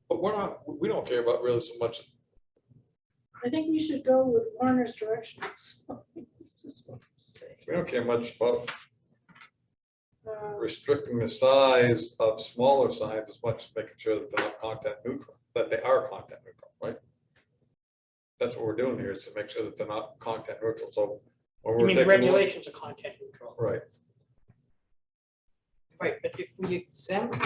But we don't care about really so much. I think we should go with Warner's directions. We don't care much about Uh, restricting the size of smaller signs as much as making sure that they're not content neutral, that they are content neutral, right? That's what we're doing here, is to make sure that they're not content neutral, so when You we're mean the taking. a look- regulations are content neutral. Right, Right, but if we exempt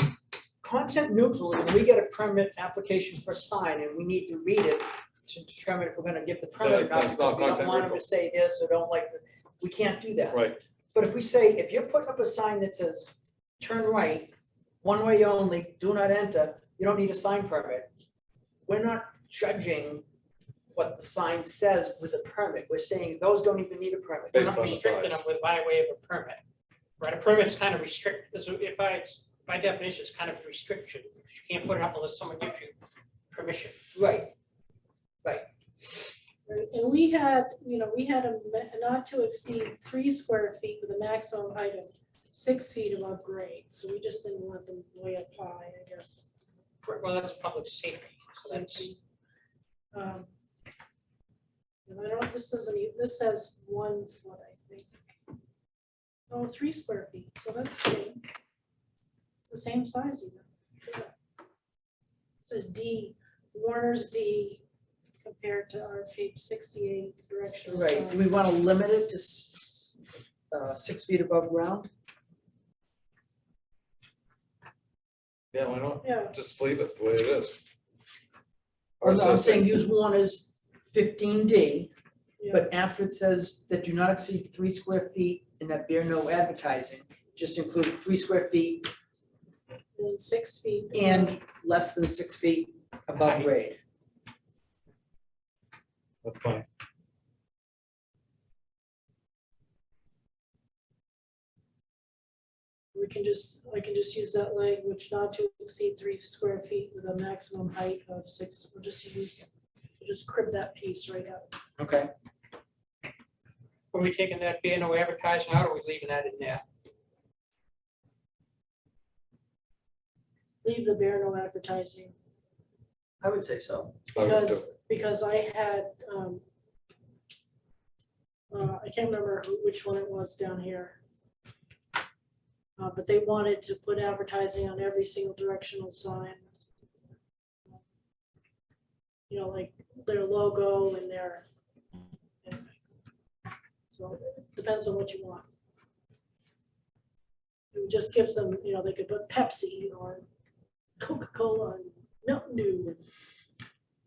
content neutral, is when we get a permit application for a sign and we need to read it to determine if we're gonna give the permit or not, That's not because we don't content want them neutral. to say this or don't like the, we can't do that. right, But if we say, if you're putting up a sign that says, turn right, one way only, do not enter, you don't need a sign permit. We're not judging what the sign says with a permit. We're saying those don't even need a permit. We're Based not on the restricting size. them with by way of a permit. Right, a permit's kind of restricted, so if I, by definition, it's kind of a restriction. You can't put it up unless someone gives you permission. Right, Right, and we had, we had a not to exceed 3 square feet with a maximum height of 6 feet above grade, so we just didn't let them way up high, I guess. Well, that's public safety, so that's, And I don't, this doesn't, this says 1 foot, I think. Oh, 3 square feet, so that's good. It's the same size even. Yeah. This is D, Warner's D compared to our page 68 directional right. sign. Do we want to limit it to 6 feet above ground? Yeah, why not? Yeah, Just leave it the way it is. Or no, I'm says saying use Warner's 15D, yeah. but after it says that do not exceed 3 square feet and that bear no advertising, just include 3 square feet And 6 feet. and less than 6 feet above grade. That's fine. I can just use that language, not to exceed 3 square feet with a maximum height of 6, we'll just crib that piece right out. Okay. are we taking that beer no advertising out, or are we leaving that in there? Leave the bear no advertising, I would say so. I would do. because I had, I can't remember which one it was down here. But they wanted to put advertising on every single directional sign. Like their logo and their. Anyway. So it depends on what you want. It just gives them, they could put Pepsi or Coca-Cola and Mountain Dew.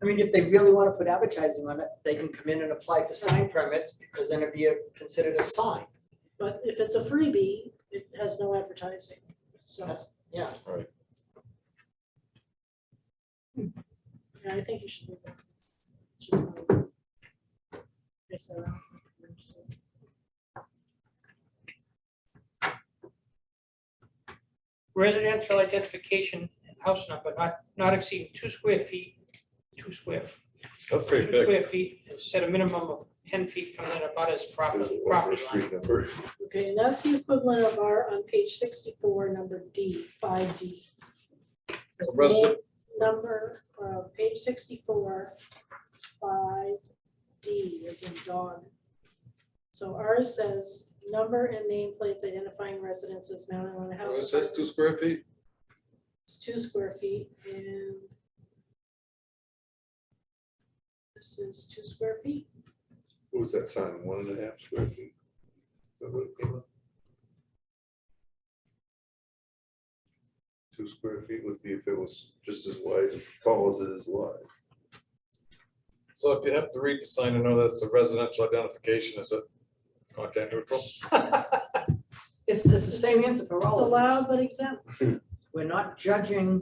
I mean, if they really want to put advertising on it, they can come in and apply for sign permits because then it'd be considered a sign. But if it's a freebie, it has no advertising, so. Yeah. Yeah, I think you should do that. It's just my- I said, so. Residential identification and house number not exceeding 2 square feet, 2 square, That's 2 pretty big. square feet, and set a minimum of 10 feet from the abutter's property line. Street number. Okay, and that's the equivalent of our, on page 64, number D, 5D. So it's Resident- name, number, page 64, 5D is in dog. So ours says, number and nameplates identifying residences mounted on a house. It says 2 square feet. It's 2 square feet and this is 2 square feet. What was that sign, 1.5 square feet? Is that what it came up? 2 square feet would be if it was just as wide, as tall as it is wide. So if you have to read the sign to know that it's a residential identification, is it content neutral? It's the same answer for It's all of allowed these. but exempt. We're not judging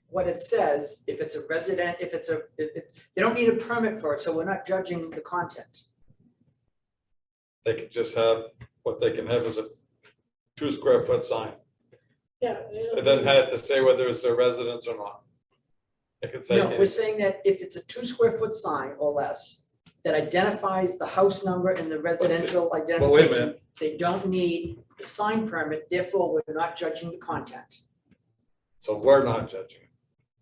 what it says, if it's a resident, if they don't need a permit for it, so we're not judging the content. They could just have, what they can have is a 2 square foot sign. Yeah. It doesn't have to say whether it's their residence or not. It could say. No, we're saying that if it's a 2 square foot sign or less, that identifies the house number and the residential But wait a identification, minute, they don't need the sign permit, therefore we're not judging the content. so we're not judging it.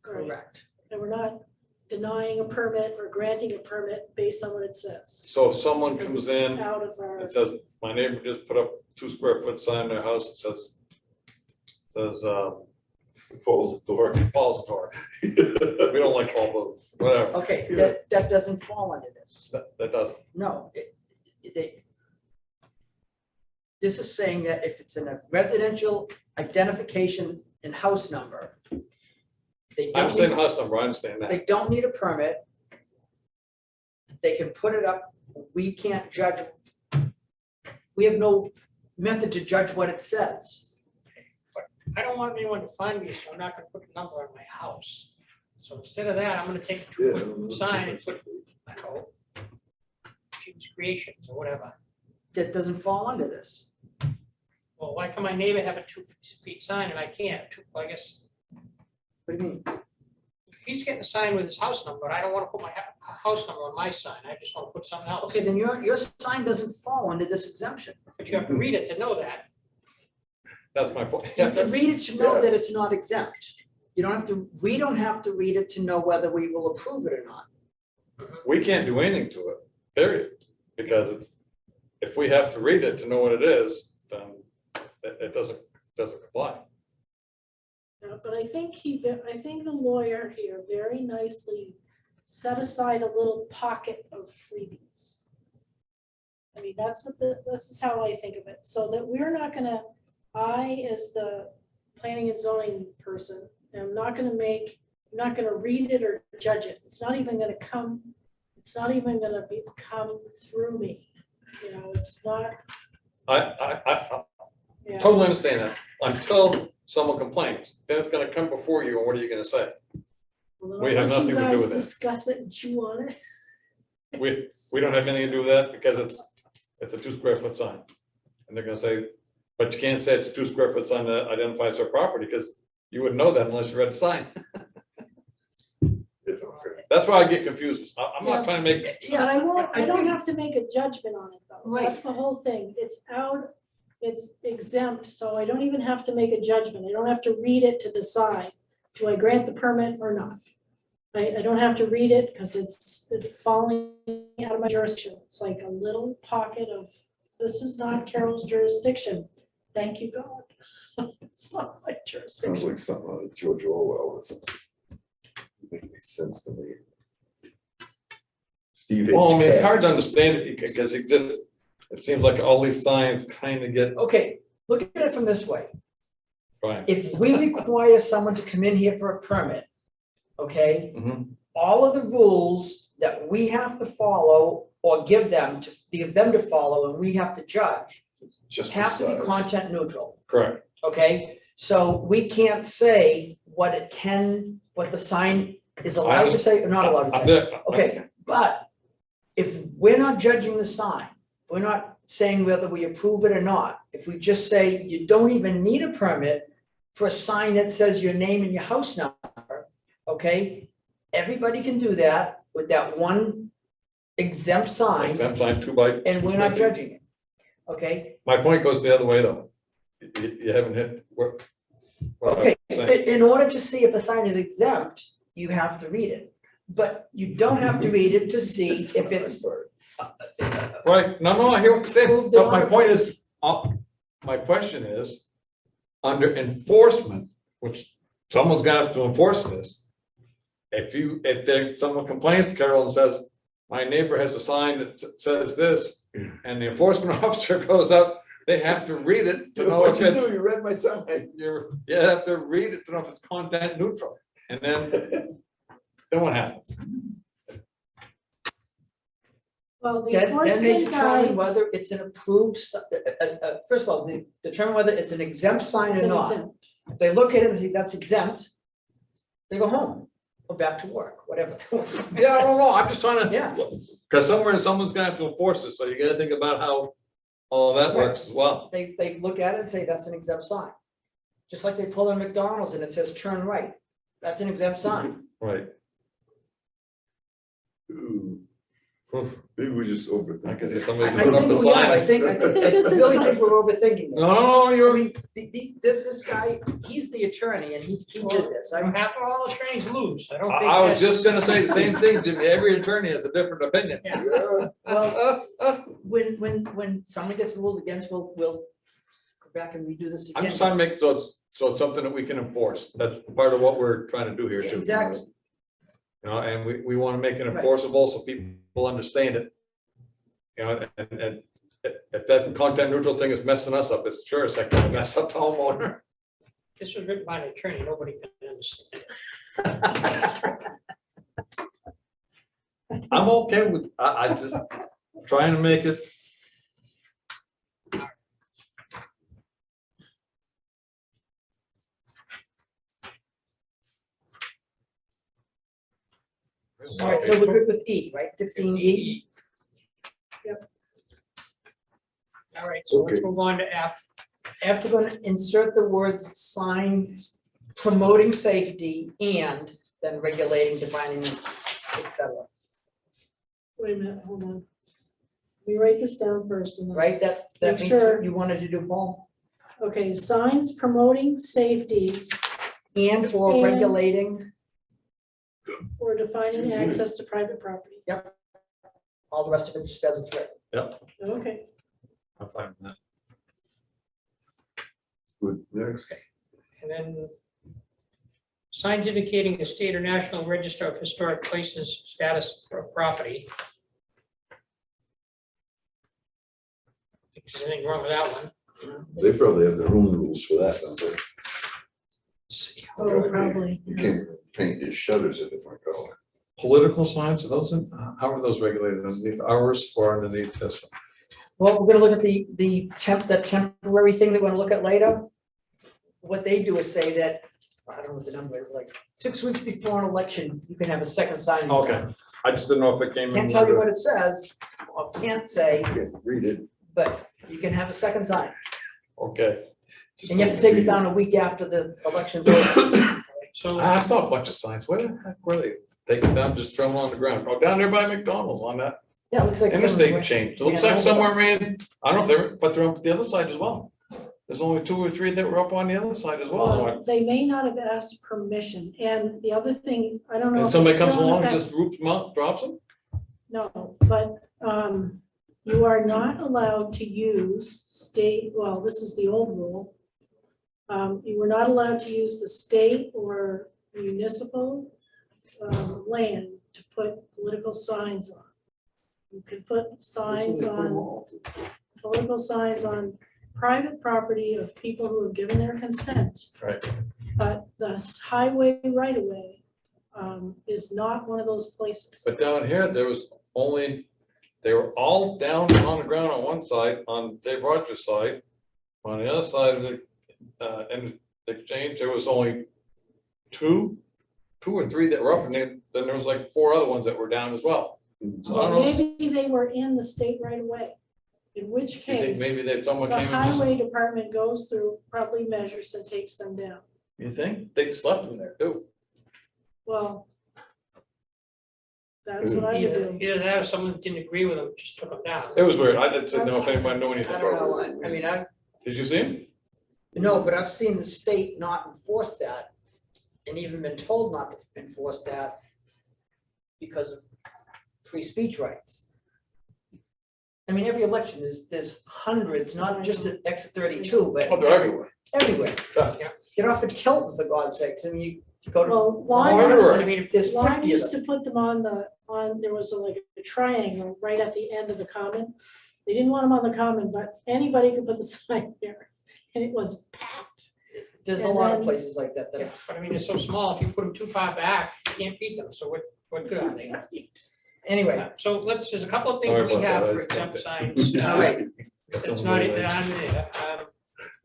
Right. Correct. And we're not denying a permit or granting a permit based on what it says. So if someone Because comes it's in out of our, and says, my neighbor just put up 2 square foot sign in their house, it says, Paul's door. Paul's door. We don't like all those, whatever, Okay, that doesn't fall under this. that doesn't. No, this is saying that if it's in a residential identification and house number, they I'm don't saying need, house number, I understand that. they don't need a permit. They can put it up, we can't judge. We have no method to judge what it says. I don't want anyone to find me, so I'm not gonna put a number on my house. So instead of that, I'm gonna take a Yeah, 2 foot sign and put a I hope. Huge creations or whatever. That doesn't fall under this. Well, why can my neighbor have a 2 feet sign and I can't? I guess What do you mean? he's getting a sign with his house number, but I don't wanna put my house number on my sign, I just wanna put something else. Okay, then your sign doesn't fall under this exemption. But you have to read it to know that. That's my point. You have to read it to know that it's not exempt. You don't have to, we don't have to read it to know whether we will approve it or not. We can't do anything to it, period, because it's, if we have to read it to know what it is, then it doesn't comply. But I think I think the lawyer here very nicely set aside a little pocket of freebies. I mean, this is how I think of it, so that we're not gonna, I, as the planning and zoning person, am not gonna read it or judge it. It's not even gonna come through me. You know, it's not, I yeah. totally understand that, until someone complains, then it's gonna come before you, and what are you gonna say? Well, then We I'll have let nothing you to do guys with that. discuss it and chew on it. We don't have anything to do with that, because it's a 2 square foot sign. And they're gonna say, but you can't say it's a 2 square foot sign that identifies their property, because you wouldn't know that unless you read the sign. It's okay. That's why I get confused. I'm not trying to make, But I don't think- have to make a judgment on it though. Right. That's the whole thing. It's exempt, so I don't even have to make a judgment. I don't have to read it to decide, do I grant the permit or not? I don't have to read it because it's falling out of my jurisdiction. It's like a little pocket of, this is not Carol's jurisdiction. Thank you, God. It's not my Sounds jurisdiction. like something out of George Orwell or something. Makes any sense to me. Steve H. well, I mean, it's Cat. hard to understand it, because it seems like all these signs kind of get, Okay, look at it from this way. fine. If we require someone to come in here for a permit, okay, Mhm. all of the rules that we have to follow or give them to follow and we have to judge Just have to be decide. content neutral, Correct. okay? So we can't say what the sign is allowed to say or not allowed to I'm say. there. Okay, but if we're not judging the sign, we're not saying whether we approve it or not. If we just say you don't even need a permit for a sign that says your name and your house number, okay? Everybody can do that with that one exempt sign Exempt sign 2 by. and we're not judging it, okay? My point goes the other way, though. You haven't hit what. what I'm Okay, saying. in order to see if a sign is exempt, you have to read it. But you don't have to read it to see if it's. Right, no, I hear what you're saying, Approved but or my not point is, my question is, under enforcement, which someone's gonna have to enforce this. If someone complains to Carol and says, my neighbor has a sign that says this, and the enforcement officer goes up, they have to read it to know What'd if you do? it's, You read my sign. you have to read it to know if it's content neutral, and then what happens? Well, the Then they enforcement determine guy. whether it's an approved, first of all, they determine whether it's an exempt sign It's or an not. exempt. If they look at it and see that's exempt, they go home or back to work, whatever. Yeah, I don't know, I'm just trying to. Yeah. Cause somewhere someone's gonna have to enforce this, so you gotta think about how all that works as well. They look at it and say that's an exempt sign. Just like they pull in McDonald's and it says turn right, that's an exempt sign. Right. Ooh. Maybe we just overthink. I can see it. somebody I put up think, a yeah, sign. I think, I This is really like- think we're overthinking it. No, I you're, mean, this guy, he's the attorney and he did this. I'm, Half of all attorneys lose, I don't think I was that's- just gonna say the same thing, Jimmy, every attorney has a different opinion. Yeah. Yeah. well, when someone gets ruled against, we'll go back and redo this I'm again. just trying to make, so it's something that we can enforce, that's part of what we're trying to do here too. Exactly. You know, and we wanna make it Right. enforceable so people understand it. You know, and if that content neutral thing is messing us up, it's sure it's like gonna mess up the homeowner. This was written by an attorney, nobody can understand. I'm okay with, I just trying to make it. All right, so we're good with E, right? 15E. All right, so let's Okay. move on to F. F, we're gonna insert the words signs promoting safety and then regulating, defining, et cetera. Wait a minute, hold on. Let me write this down first and then. Right? That Make means sure- you wanted to do both. Okay, signs promoting safety And or And- regulating, or defining access to private property. all the rest of it just as it's written. Okay, I'm fine with that. Good, next. And then signs indicating a state or national register of historic places status for a property. Think there's anything wrong with that one? They probably have their own rules for that, don't they? oh, probably. You can't paint your shutters a different color. Political signs, are those, how are those regulated, underneath ours or underneath this one? Well, we're gonna look at the temporary thing that we're gonna look at later. What they do is say that, I don't know what the number is, like 6 weeks before an election, you can have a second sign. Okay, I just didn't know if it came in. Can't tell you under- what it says, or can't say, You can't read it. but you can have a second sign. Okay. And you have to take it down a week after the election's over. So, I saw a bunch of signs, where the heck were they? Take them down, just throw them on the ground, oh, down there by McDonald's on that Yeah, it looks like. interstate someone- change, it looks like somewhere, man, I don't know if they're, but they're up the other side as well. There's only 2 or 3 that were up on the other side as well, Well, they may not have asked permission, and the other thing, I don't know. and if somebody it's comes still in along and effect. just roots them out, drops them? No, but you are not allowed to use state, well, this is the old rule. You were not allowed to use the state or municipal land to put political signs on. You could put signs on, political signs on private property of people who have given their consent. Right. But the highway right of way is not one of those places. But down here, there was only, they were all down on the ground on one side, on Dave Rogers' side. On the other side of the, in the exchange, there was only two or three that were up, and then there was like 4 other ones that were down as well. So I don't know, Maybe they were in the state right away, in which you think case, maybe that someone the came and just, highway department goes through, probably measures and takes them down. you think? They just left them there too. Well, that's what I would either do. either that or someone didn't agree with them, just took them down. It was weird, I didn't know if anybody knew anything I don't about know, it. I mean, Did you see him? no, but I've seen the state not enforce that, and even been told not to enforce that because of free speech rights. I mean, every election, there's hundreds, not just at exit 32, Oh, but they're everywhere. everywhere. Yeah. Get off of Tilton, for God's sakes, I mean, you go to. Well, Why Lime not? used- I mean, There's Lime 50 of used them. to put them on, there was like a triangle right at the end of the common. They didn't want them on the common, but anybody could put the sign there, and it was packed. There's a and lot of then- places like that, Yeah, but I mean, they're so small, if you put them too far back, you can't beat them, so what good are they? anyway, So there's a couple of things Sorry we about have that, for I exempt stopped signs. all right, It's not in on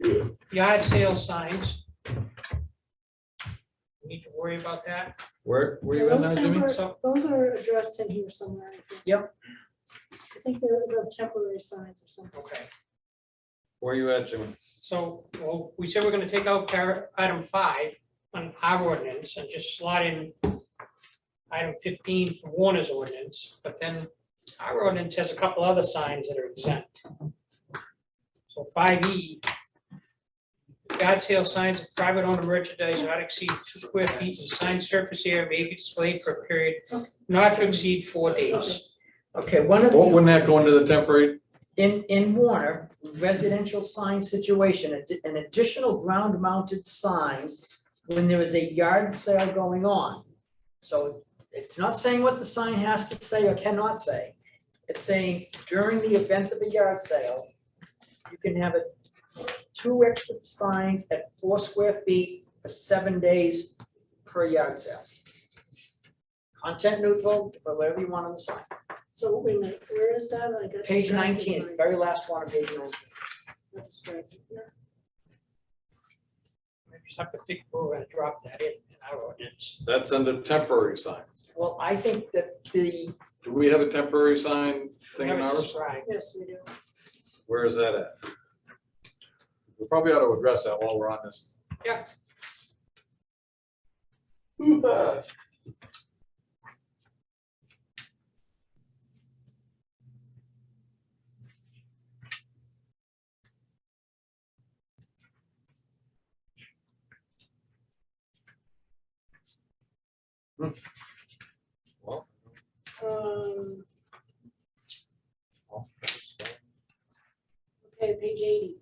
there. Yard sale signs. Need to worry about that. Where you at Those now, Jimmy? those are addressed in here somewhere, I think. Yep. I think they're temporary signs or something. Okay. Where you at, Jimmy? So, well, we said we're gonna take out item 5 on our ordinance and just slot in item 15 from Warner's ordinance, but then our ordinance has a couple other signs that are exempt. So 5E, yard sale signs of private owner merchandise not exceed 2 square feet in sign surface area may be displayed for a period not to exceed 4 days. okay, one of Well, the, wouldn't that go into the temporary? in Warner, residential sign situation, an additional ground mounted sign when there is a yard sale going on. So it's not saying what the sign has to say or cannot say. It's saying during the event of a yard sale, you can have 2 extra signs at 4 square feet for 7 days per yard sale. Content neutral, but whatever you want on the sign. So wait a minute, where is that? I got Page distracted 19, it's by- the very last one on page 19. got distracted here. I just have to think where we're gonna drop that in. our ordinance. That's under temporary signs. Well, I think that the, Do we have a temporary sign We thing have in it ours? described. Yes, we do. Where is that at? We probably ought to address that while we're on this. Well, Okay, page 80.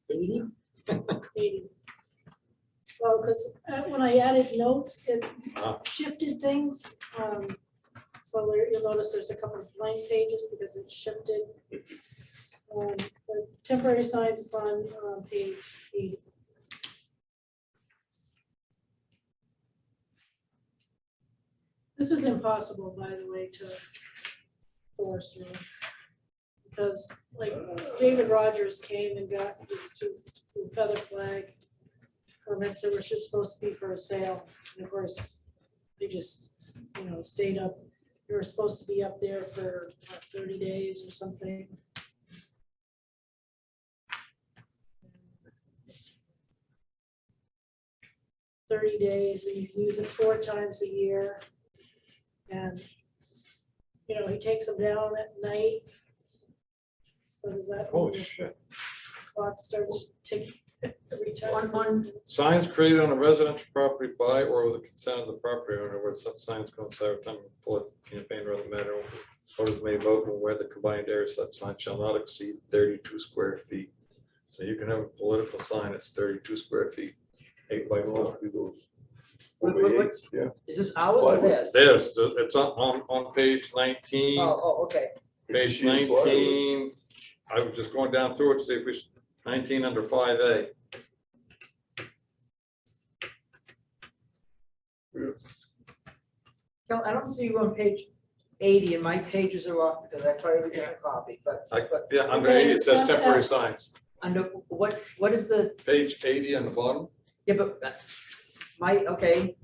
80? 80. Well, because when I added notes, it Ah. shifted things. So you'll notice there's a couple of blank pages because it shifted. The temporary signs is on page 80. This is impossible, by the way, to force through. Because like David Rogers came and got his two feather flag permits that were just supposed to be for a sale. And of course, they just, stayed up. They were supposed to be up there for 30 days or something. 30 days, and you can use it 4 times a year. And, he takes them down at night. So does that? Holy mean the shit. Clock starts ticking every time. Signs created on a residential property by or with the consent of the property owner where such signs coincide with time of public campaign or other matter. Voters may vote on where the combined area of such sign shall not exceed 32 square feet. So you can have a political sign that's 32 square feet, 8 by 4. What's, Yeah. is this ours or theirs? There's, it's on page 19. Oh, okay. Page 19, I was just going down through it to see if we, 19 under 5A. Kel, I don't see you on page 80 and my pages are off because I tried to get a copy, but Yeah, under Okay, 80, it says it's temporary FF. signs. under, what is the, Page 80 on the bottom. yeah, but okay.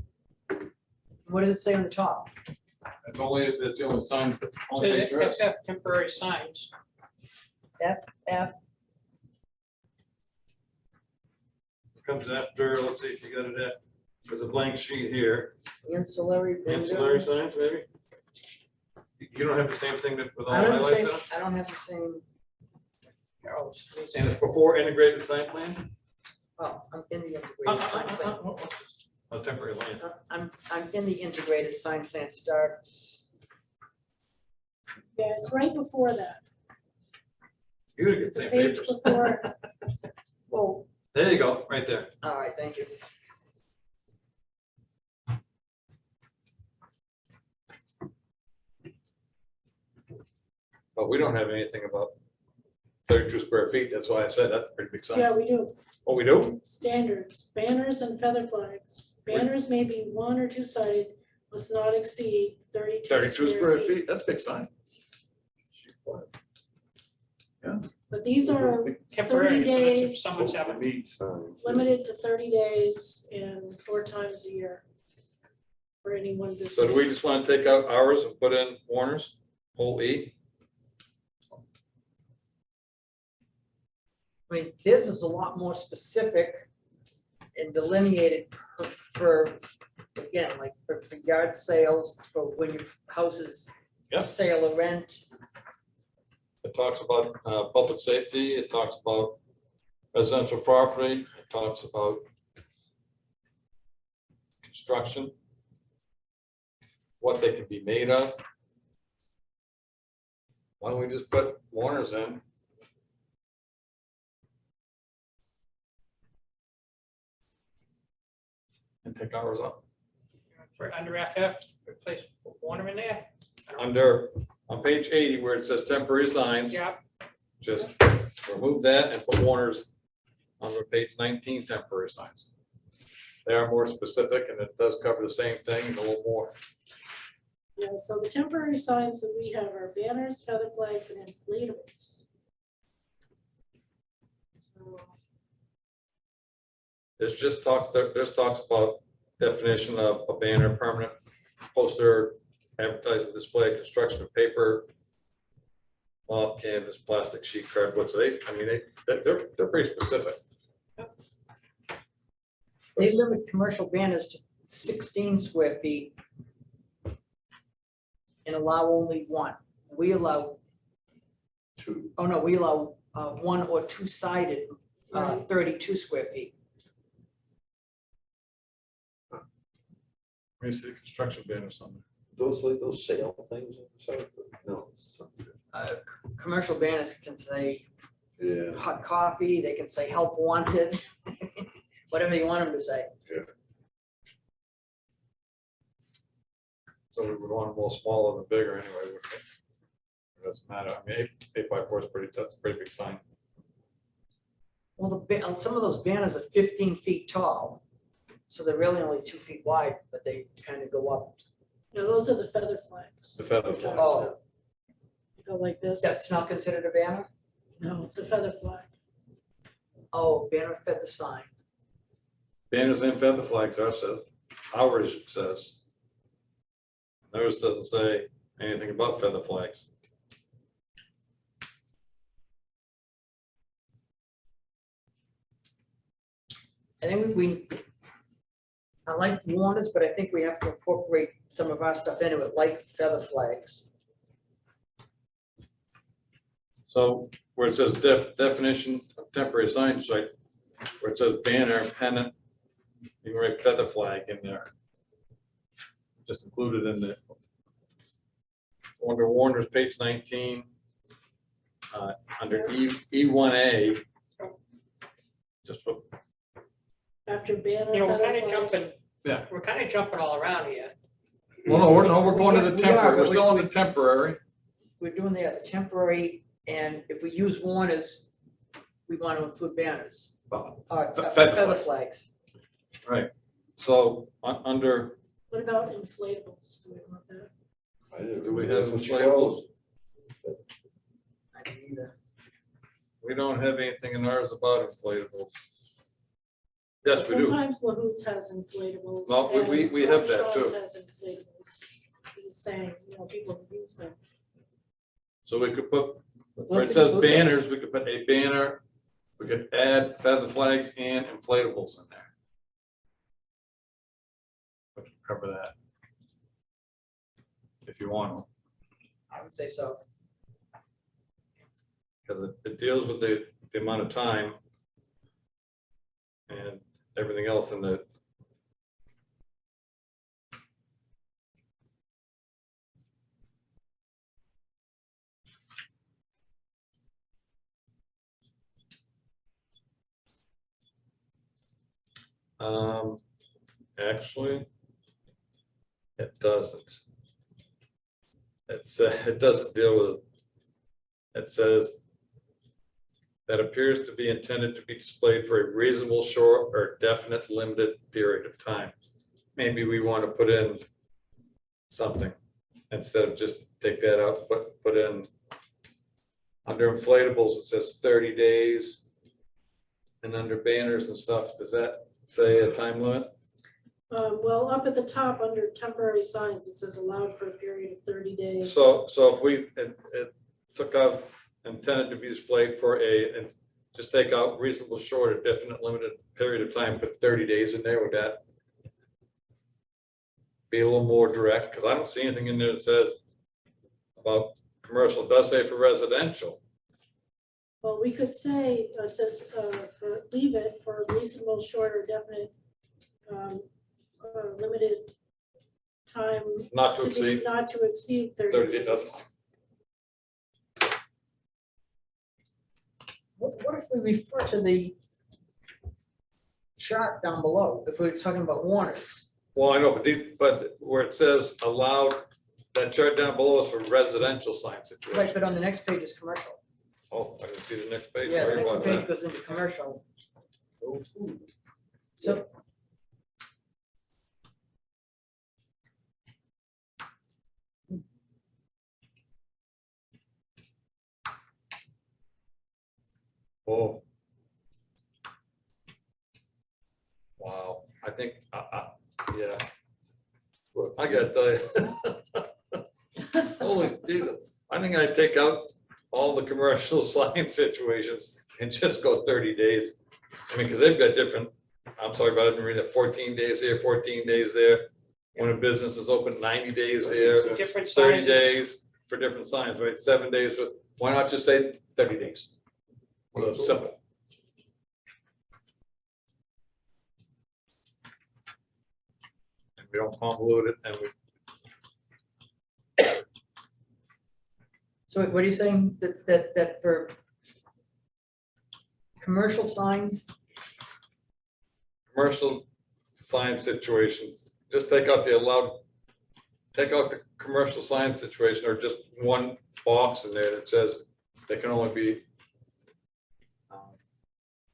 What does it say on the top? That's the only signs that So the FF temporary signs. F, Comes after, let's see if you got it at, there's a blank sheet here. ancillary. bingo. Ancillary signs, maybe? You don't have the same thing that with all I don't have the highlights same, in it? I don't have the same, And it's before integrated site plan? oh, I'm in the integrated sign plan. Oh, temporary land. I'm in the integrated sign plan starts. Yeah, it's right before that. You gotta get the same Page papers. before. Oh, There you go, right there. All right, thank you. But we don't have anything about 32 square feet. That's why I said that's a pretty big sign. yeah, we do. Oh, we do? Standards, banners and feather flags. Banners may be 1 or 2 sided, must not exceed 32 32 square feet, that's a big sign. But these are 30 Temporary, so that's if days, someone's having, Meat signs. limited to 30 days and 4 times a year for any one business. So do we just want to take out ours and put in Warner's, whole E? I mean, this is a lot more specific and delineated for, again, like for yard sales, for when your house is Yep. sale or rent. It talks about public safety, it talks about residential property, it talks about construction, what they can be made of. Why don't we just put Warner's in? And take ours up. for under FF, replace Warner in there. Under, on page 80, where it says temporary signs, Yeah, just remove that and put Warner's on page 19, temporary signs. They are more specific and it does cover the same thing and a little more. Yeah, so the temporary signs that we have are banners, feather flags, and inflatables. So This just talks, there's talks about definition of a banner, permanent poster, advertising display, construction of paper, cloth, canvas, plastic sheet, cardboard, so they're pretty specific. They limit commercial banners to 16 square feet and allow only one. We allow, we allow one or two-sided, 32 square feet. Let me see, construction banner or something. Those like those sale things, no, it's something. Commercial banners can say Yeah. hot coffee, they can say help wanted, whatever you want them to say. So we would want them a little smaller than bigger anyway, wouldn't it? It doesn't matter, I mean, 8x4 is pretty, that's a pretty big sign. Well, some of those banners are 15 feet tall, so they're really only 2 feet wide, but they kind of go up. No, those are the feather flags. The feather we're talking flags. Oh. about. They go like this. That's not considered a banner? No, it's a feather flag. Oh, banner feather sign. Banners and feather flags, ours says. Theirs doesn't say anything about feather flags. I think I like Warner's, but I think we have to incorporate some of our stuff into it, like feather flags. So where it says definition of temporary sign site, where it says banner, pennant, you can write feather flag in there. Just included in the, under Warner's page 19, under E1A, just put, After banner, You know, we're feather kind of flag. jumping. Yeah. We're kind of jumping all around here. well, no, we're going to the We are, temporary, but we're still on the temporary. We're doing the temporary, and if we use Warner's, we want to include banners. Feather Feather flags. flags. So under, What about inflatables? Do we want that? do we have inflatables? I didn't either. We don't have anything in ours about inflatables. Yes, we do. Sometimes Lahoots has inflatables. No, we and have that, Shaw's too. has inflatables. He's saying, people use them. So we could put, where it Let's says include those. banners, we could put a banner, we could add feather flags and inflatables in there. We can cover that. If you want to, I would say so. because it deals with the amount of time and everything else in the. Actually, it doesn't. It doesn't deal with, it says that appears to be intended to be displayed for a reasonable, short, or definite limited period of time. Maybe we want to put in something instead of just take that out, put in under inflatables, it says 30 days. And under banners and stuff, does that say a time limit? Well, up at the top, under temporary signs, it says allowed for a period of 30 days. So if we, it took out intended to be displayed for and just take out reasonable, short, or definite limited period of time, put 30 days in there, would that be a little more direct? Because I don't see anything in there that says about commercial, it does say for residential. Well, we could say, it says, leave it for a reasonable, short, or definite, limited time. Not to be exceed Not to exceed 30 30 days. days, that's fine. What if we refer to the chart down below, if we're talking about Warner's? Well, I know, but where it says allowed, that chart down below is for residential sign Right, situation. but on the next page is commercial. Oh, I didn't see the next page. Yeah, the Sorry next about page that. goes into commercial. So. Oh. think, yeah. Well, I gotta tell you. Holy Jesus, I think I'd take out all the commercial sign situations and just go 30 days. I mean, because they've got different, I'm sorry about it, reading it, 14 days here, 14 days there. When a business is open, 90 days here, Different 30 sizes. days for different signs, right? 7 days with, why not just say 30 days? So it's simple. And we don't convolute it and we, So what are you saying, that for commercial signs, commercial sign situation, just take out the commercial sign situation, or just one box in there that says they can only be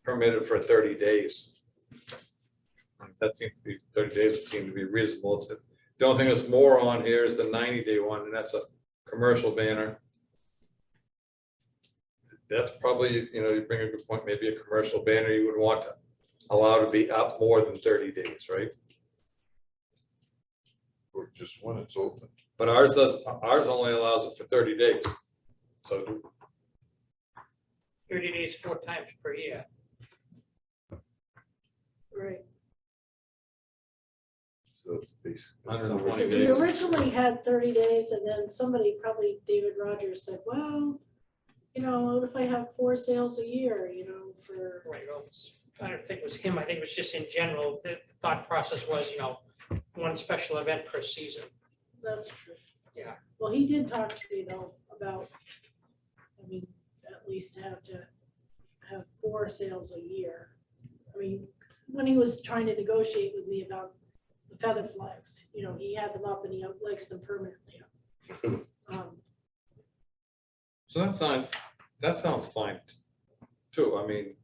permitted for 30 days. That seems to be, 30 days would seem to be reasonable. The only thing that's more on here is the 90-day one, and that's a commercial banner. That's probably, you bring a good point, maybe a commercial banner you would want to allow to be up more than 30 days, right? Or just when it's open. But ours only allows it for 30 days. So 30 days, 4 times per year. Right. So it's basically. 120 Because we days. originally had 30 days and then somebody, probably David Rogers, said, well, what if I have 4 sales a year, for. Right, well, I don't think it was him, I think it was just in general, the thought process was, 1 special event per season. That's true. Yeah. Well, he did talk to me though about, at least have 4 sales a year. When he was trying to negotiate with me about the feather flags, he had them up and he likes them permanently up. So that sounds fine too.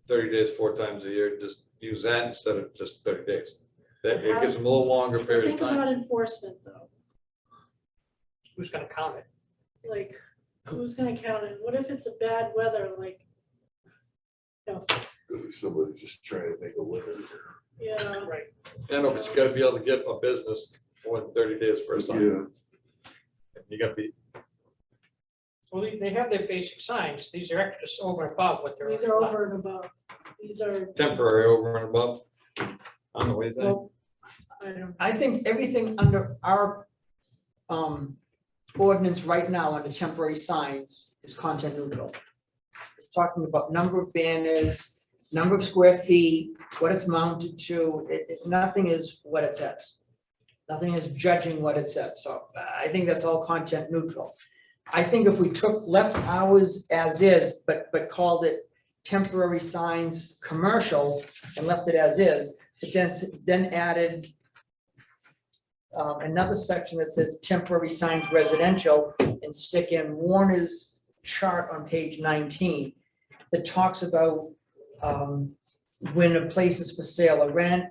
30 days, 4 times a year, just use that instead of just 30 days. That it gives them a little longer But period of think time. about enforcement though, Who's gonna count it? like, who's gonna count it? What if it's a bad weather, like, Could be somebody just trying to make a living. yeah, Right. Yeah, no, but you gotta be able to get a business more than 30 days for a sign. Yeah. You gotta be, Well, they have their basic signs, these are extras over and above what they're. these are over and above. These are, temporary over and above. I don't know what you think. well, I don't, I think everything under our ordinance right now under temporary signs is content neutral. It's talking about number of banners, number of square feet, what it's mounted to, nothing is what it says. Nothing is judging what it says, so I think that's all content neutral. I think if we left ours as is, but called it temporary signs commercial and left it as is, but then added another section that says temporary signs residential and stick in Warner's chart on page 19 that talks about when a place is for sale or rent,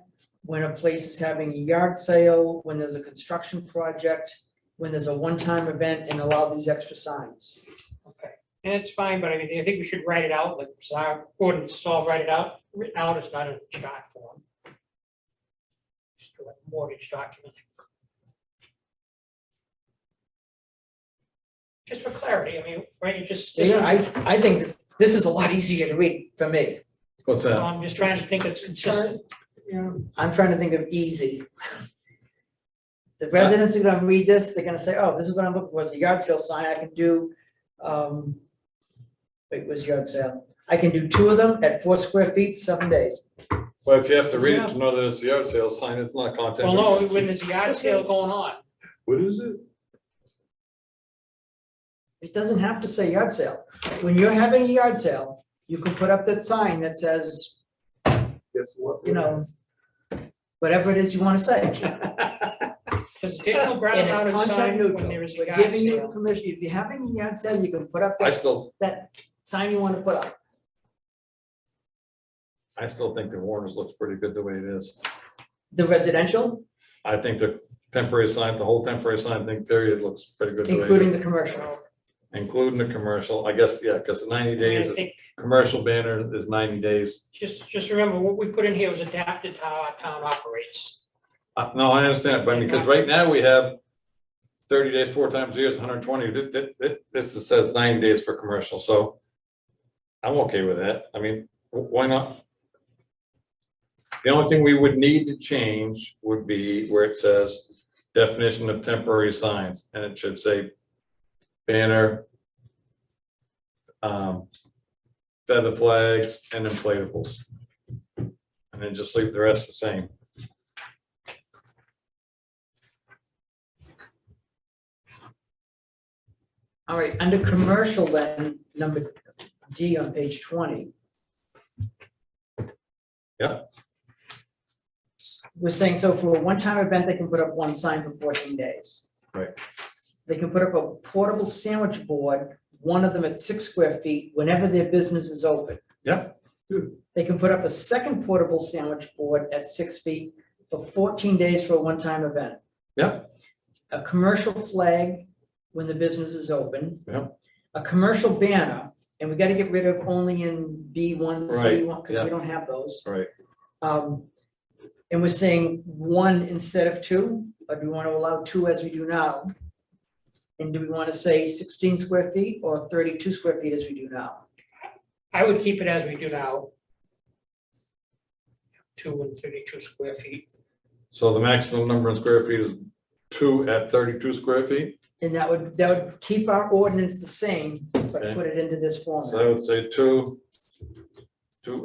when a place is having a yard sale, when there's a construction project, when there's a one-time event, and allow these extra signs. Okay, and it's fine, but I think we should write it out, like, our ordinance, all write it out, written out is not a chart form. Just do a mortgage document. Just for clarity, right, you just. Yeah, I think this is a lot easier to read for me. What's Well, that? I'm just trying to think it's consistent. I'm trying to think of easy. The residents are gonna read this, they're gonna say, oh, this is what I'm looking for, is a yard sale sign, I can do, wait, where's yard sale? I can do 2 of them at 4 square feet for 7 days. Well, if you have to read it to know that it's a yard sale sign, it's not content. Well, no, when there's a yard sale going on, What is it? It doesn't have to say yard sale. When you're having a yard sale, you can put up that sign that says, Guess what? whatever it is you wanna say. there's additional ground And it's mounted content sign when neutral. there is a We're yard giving you sale. permission, if you're having a yard sale, you can put up I still that sign you wanna put up. think the Warner's looks pretty good the way it is. The residential, I think the temporary sign, the whole temporary sign thing period looks pretty good. the way it including is. the commercial. including the commercial, I guess, yeah, because the 90 I days is, think, commercial banner is 90 days. just remember, what we put in here was adapted to how our town operates. No, I understand, but because right now we have 30 days, 4 times a year is 120. This says 90 days for commercial, so I'm okay with that. I mean, why not? The only thing we would need to change would be where it says definition of temporary signs, and it should say banner, feather flags, and inflatables. And then just leave the rest the same. All right, under commercial then, number D on page 20. Yeah. We're saying, so for a one-time event, they can put up one sign for 14 days. Right. They can put up a portable sandwich board, one of them at 6 square feet, whenever their business is open. Yeah. They can put up a second portable sandwich board at 6 feet for 14 days for a one-time event. Yeah. A commercial flag when the business is open. Yeah. A commercial banner, and we gotta get rid of only in B1, Right, C1, because yeah. we don't have those. Right. And we're saying 1 instead of 2, or do we want to allow 2 as we do now? And do we want to say 16 square feet or 32 square feet as we do now? I would keep it as we do now. 2 and 32 square feet. So the maximum number of square feet is 2 at 32 square feet. And that would keep our ordinance the same, but Okay. put it into this So I format. would say 2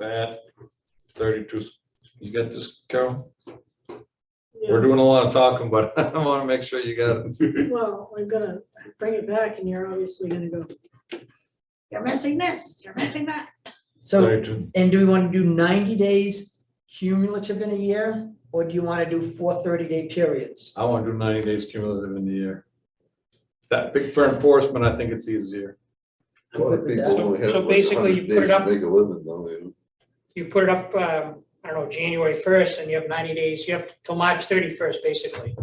at 32. You got this, Carol? We're doing a lot of talking, but I want to make sure you got it. Well, I'm gonna bring it back and you're obviously gonna go, you're missing this, you're missing that. So, 32. and do we want to do 90 days cumulative in a year? Or do you want to do 4 30-day periods? I want to do 90 days cumulative in the year. That big for enforcement, I think it's easier. I'm good with that. So basically you put it up- Make a living, don't they? You put it up, I don't know, January 1st, and you have 90 days, you have till March 31st, basically.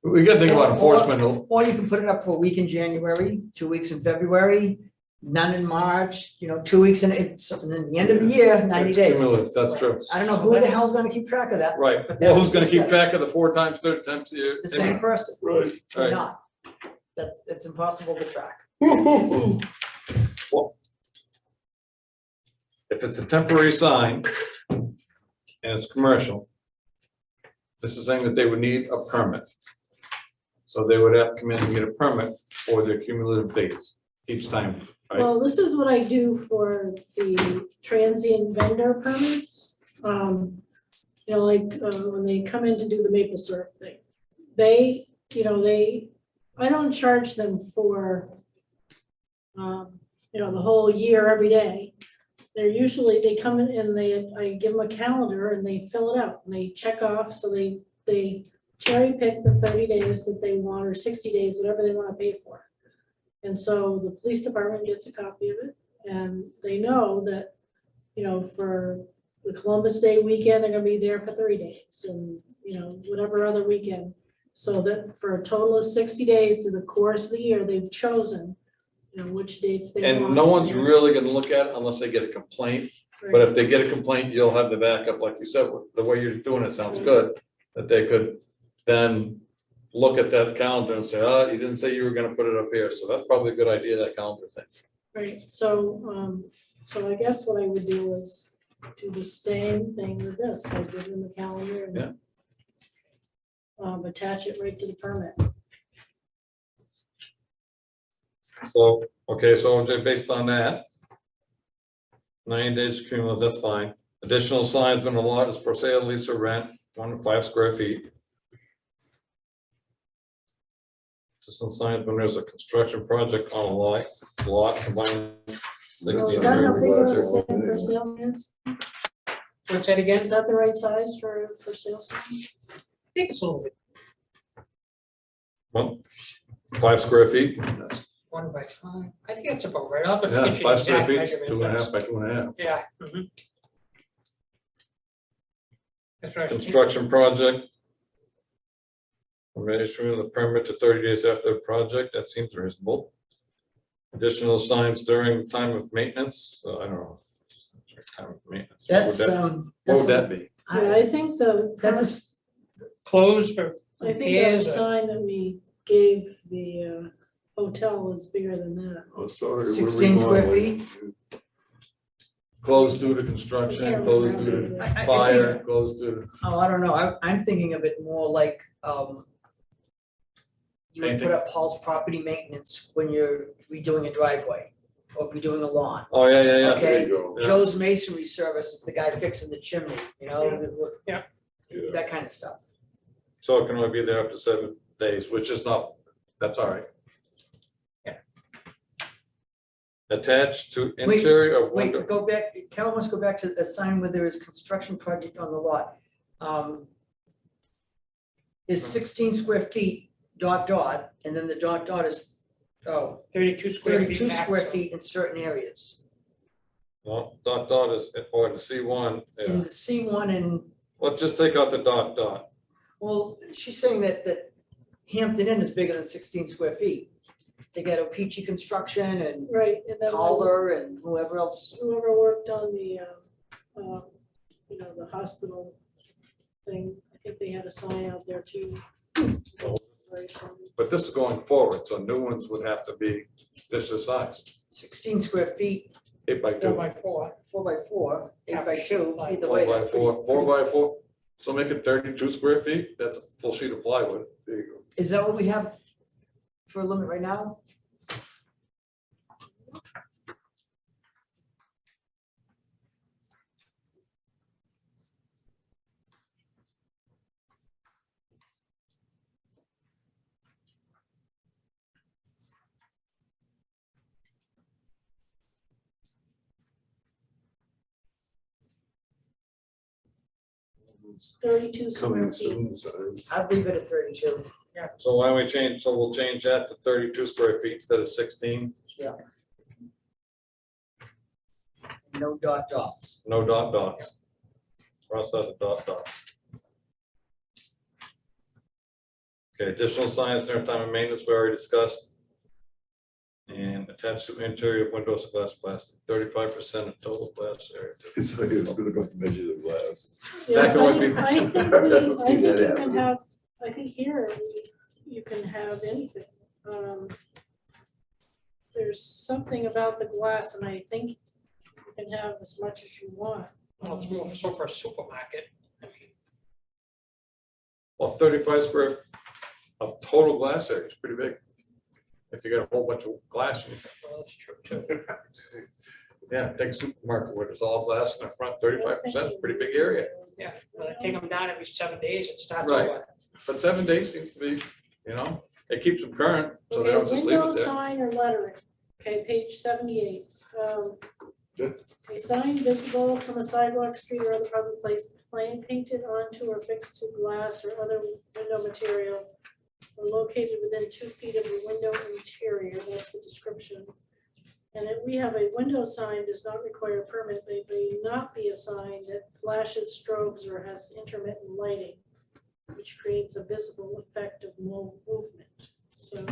We got to think about enforcement. Or you can put it up for a week in January, 2 weeks in February, none in March, 2 weeks in, and then the end of the year, 90 It's days. cumulative, that's true. I don't know who the hell's gonna keep track of that, Right. But Well, that- who's going to keep track of the 4 times, 30 times a year? the same person, Right. or Right. not. It's impossible to track. If it's a temporary sign and it's commercial, this is saying that they would need a permit. So they would have to come in and get a permit for their cumulative days each time, right? Well, this is what I do for the transient vendor permits. When they come in to do the maple syrup thing. I don't charge them for, the whole year, every day. They come in and I give them a calendar and they fill it out and they check off, so they cherry pick the 30 days that they want or 60 days, whatever they want to pay for. And so the police department gets a copy of it and they know that, for the Columbus Day weekend, they're gonna be there for 30 days and, whatever other weekend. So that for a total of 60 days through the course of the year, they've chosen, which dates they want. And no one's really going to look at it unless they get a complaint. But if they get a complaint, you'll have the backup, like you said, the way you're doing it sounds good. That they could then look at that calendar and say, oh, you didn't say you were going to put it up here. So that's probably a good idea, that calendar thing. Right, so I guess what I would do is do the same thing with this, I give them the calendar and Yeah. Attach it right to the permit. So, okay, so OJ, based on that, 90 days cumulative, that's fine. Additional signs when the lot is for sale, lease, or rent, 1 to 5 square feet. Additional signs when there's a construction project on a lot combined. Well, 60 is that how and big of a 100. sign for sale is? What's that again? Is that the right size for sale sign? I think it's a little bit, Well, 5 square feet, 1 by 5. I think that's about right. I'll have to yeah, get you the 5 square exact feet, measurement. 2.5 by 2.5. Yeah. That's right. Construction project. We're issuing the permit to 30 days after the project, that seems reasonable. Additional signs during time of maintenance, I don't know. Time of maintenance. That's, What would that be? Yeah, I think the, That's Closed for I think the repairs or? sign that we gave the hotel is bigger than that. Oh, sorry. we're 16 square remodeling. Closed due to construction, I can't closed remember. due to I think- fire, closed due to. Oh, I don't know, I'm thinking of it more like, you would put Painting. up Paul's property maintenance when you're redoing a driveway, or redoing a lawn. Oh, yeah, yeah, yeah. Okay. There you go. Yeah. Joe's masonry service is the guy fixing the chimney, you know? Yeah. Yeah. That kind of stuff. So it can only be there up to 7 days, which is not, that's all right. Yeah. Attached to Wait, interior of window. Wait, go back, Carol wants to go back to a sign where there is construction project on the lot. Is 16 square feet, and then the dot is, 32 square feet. 32 square maximum. feet in certain areas. No, dot is, or the C1, In yeah. the C1 and, Well, just take out the dot. well, she's saying that Hampton Inn is bigger than 16 square feet. They got Opeachy Construction and Right, and then Calder and whoever else. whoever worked on the, the hospital thing, I think they had a sign out there too. Right, so- But this is going forward, so new ones would have to be this size, 16 square feet, 8 by 2. 4x4. 4x4, 8x2, either 4 way, by that's 4, pretty. 4 by 4. So make it 32 square feet, that's a full sheet of plywood, there you go. Is that what we have for a limit right now? Thirty-two square Coming feet. soon, signs. I'd leave it at 32. So why don't we change, so we'll change that to 32 square feet instead of 16, No dots. no dots. Cross out the dots. Okay, additional signs during time of maintenance, we already discussed. And attached to interior of windows of glass plastic, 35% of total glass area. It's like it's gonna go measure the glass. Yeah, That would be- I think I've seen that you can happen. have, I think here, you can have anything. There's something about the glass and I think you can have as much as you want. Well, it's more so for a supermarket. I mean, Well, 35 square of total glass area is pretty big. If you got a whole bunch of glass, well, that's true too. yeah, take a supermarket where it's all glass in the front, 35% is a pretty big area. Yeah, well, they take them down every 7 days, it starts Right. over. But 7 days seems to be, it keeps them current, so they Okay, don't just leave window it there. sign or lettering, okay, page 78. Yeah. A sign visible from a sidewalk, street or other public place, plain painted onto or fixed to glass or other window material, or located within 2 feet of the window interior, that's the description. And if we have a window sign does not require a permit, they may not be a sign that flashes, strobes, or has intermittent lighting, which creates a visible effect of movement, so.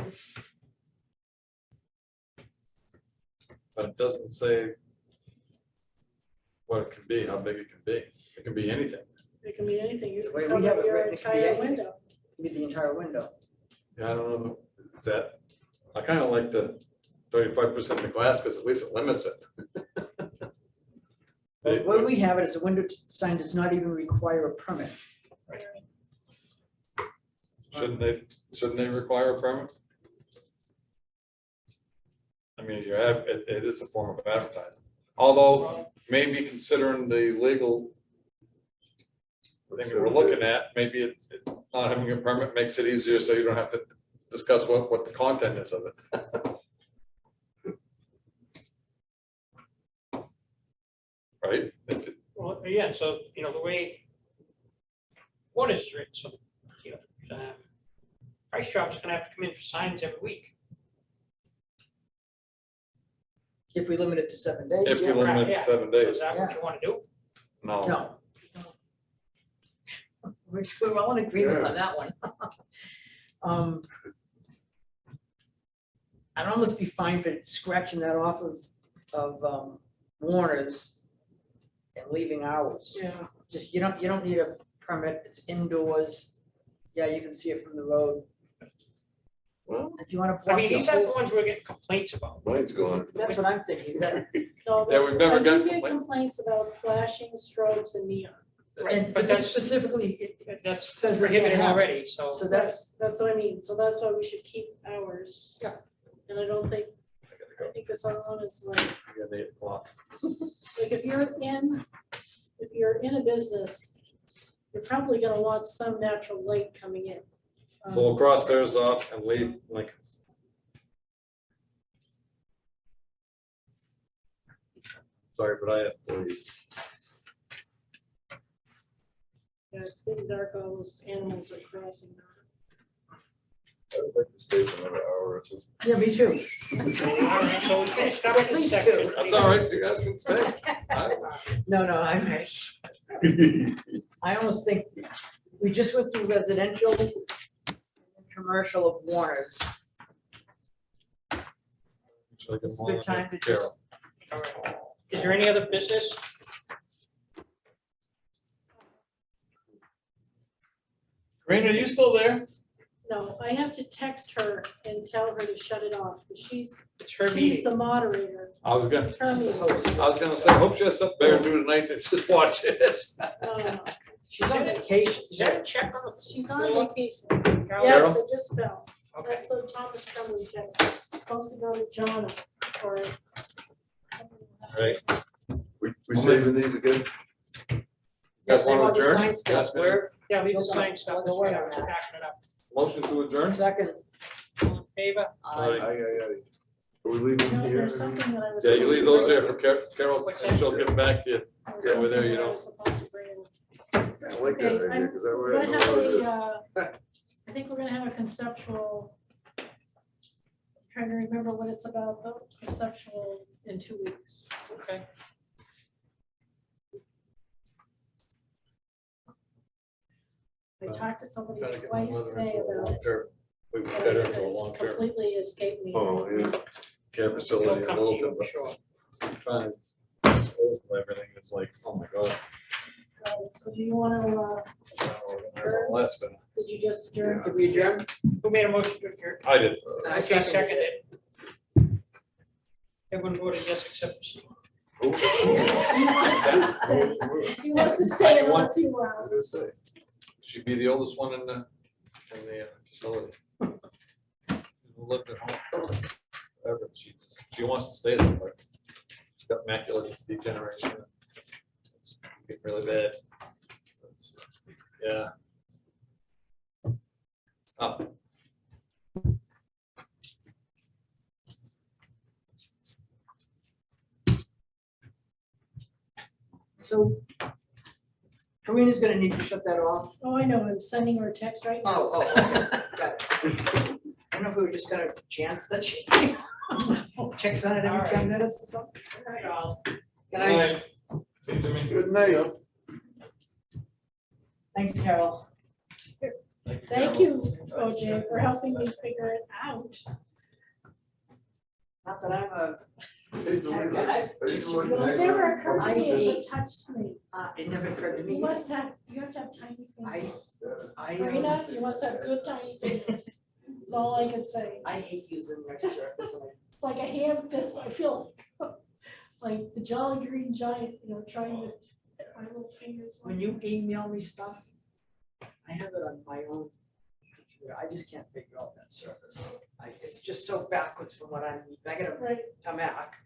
But it doesn't say what it can be, how big it can be. It can be anything. It can be anything, you The way can we have cover it your written, it can be entire anything. window. Be the entire window. Yeah, I don't know, is that, I kind of like the 35% of the glass because at least it limits it. The way we have it is a window sign does not even require a permit. Shouldn't they require a permit? I mean, it is a form of advertising, although maybe considering the legal thing that we're looking at, maybe it's not having a permit makes it easier, so you don't have to discuss what the content is of it. Right? Well, yeah, so, the way what is written, so, Price Chopper's gonna have to come in for signs every week. If we limit it to 7 days. If yeah. you limit it Yeah. to 7 So days, is that what you wanna do? no. No. We're all in agreement on that one. I'd almost be fine for scratching that off of Warner's and leaving ours. Yeah. Just, you don't need a permit, it's indoors. Yeah, you can see it from the road. Well, If you wanna I block mean, the these are the whole, ones we're getting complaints about. Mine's gone. that's what I'm thinking, is that, No, Yeah, we've never I do gotten get complaint- complaints about flashing strobes and neon. and But this that's- specifically, it That's says they can't prohibited have it. already, so. So that's, That's what I mean, so that's why we should keep ours. Yeah. And I don't think, I gotta go. I think this other one is like, We got 8 o'clock. like if you're in a business, you're probably gonna want some natural light coming in. So we'll cross theirs off and leave Lincoln's. Sorry, but I have to leave. Yeah, it's getting dark, all those animals are crossing now. I would like to stay for another hour or two. yeah, me too. All right, so we finished up At this least section. two. That's all right, you guys can stay. No, I'm ready. I almost think, we just went through residential, and commercial of Warner's. Should I get It's a them all good in time there? to just, All right. Is there any other business? Karina, are you still there? No, I have to text her and tell her to shut it off, but she's It's her the meeting. moderator. I was gonna, It's her the meeting. host. I was gonna say, I hope she has something better to do tonight than just watch this. No, she's on vacation. Is that a check on the? she's on floor? vacation. Carol? Yes, it just fell. Okay. That's the Thomas Trumbull check. It's supposed to go to John or. Right. We saving these again? Yes, I wanna want the adjourn? sign stuff, Yes, where, Yeah, leave the Hold on, sign stuff, hold this on, way, wait I a was minute. backing it up. Motion to adjourn? second, All in favor? I, Aye, aye, aye. Are we leaving No, here? there's something that I was. Yeah, you supposed leave to those bring. there for Carol, and she'll get back to you. There was Yeah, over there, something you that I don't. was supposed to bring. I like that Okay, idea, I'm because that way We're I gonna know have what it is. I think we're gonna have a conceptual. Trying to remember what it's about, though, conceptual in 2 weeks. Okay. I talked to somebody Trying to get my twice mother today into a about it. long-term. We but would get her into a it's long-term completely escaped me. Oh, yeah. care He'll facility in come to you, Littleton, I'm but sure. trying to dispose of everything is like, oh my god. So do you wanna, That's all that's been- did you just adjourn? did we adjourn? Who made a motion to adjourn? I did. I Okay, seconded seconded. Everyone voted yes except Steve. He wants to stay another few hours. She'd be the oldest one in the facility. Lived at home forever. She wants to stay there, but she's got macular degeneration. It's getting really bad. Yeah. Oh. So Karina's gonna need to shut that off. Oh, I know, I'm sending her a text right now. Oh, okay, got it. I don't know if we were just gonna chance that she checks on it every 10 minutes or something. All right, all. Can I, See you, Jimmy. Good night. thanks, Carol. Thank you, OJ, for helping me figure it out. Not that I'm a, Well, it never occurred to me as a touch screen. it never occurred to You me. must have, you have to have tiny fingers. I, Karina, you must have good tiny fingers. That's all I can say. I hate using my surface. It's like a hand fist, I feel like. Like the Jolly Green Giant, trying to get my little fingers. When you email me stuff, I have it on my own computer. I just can't figure out that surface. It's just so backwards from what I'm, I got Right, a Mac.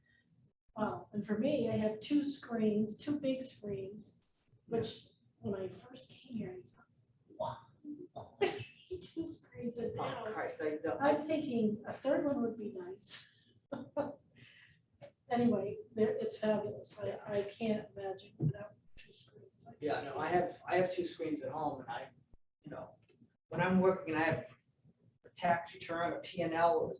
wow, and for me, I have two screens, two big screens, which when I first came here, I thought, wow. Two screens and Oh, now, Christ, I don't, I'm thinking a third one would be nice. Anyway, it's fabulous. I can't imagine without two screens. yeah, no, I have two screens at home and when I'm working and I have a tax return, a P&L,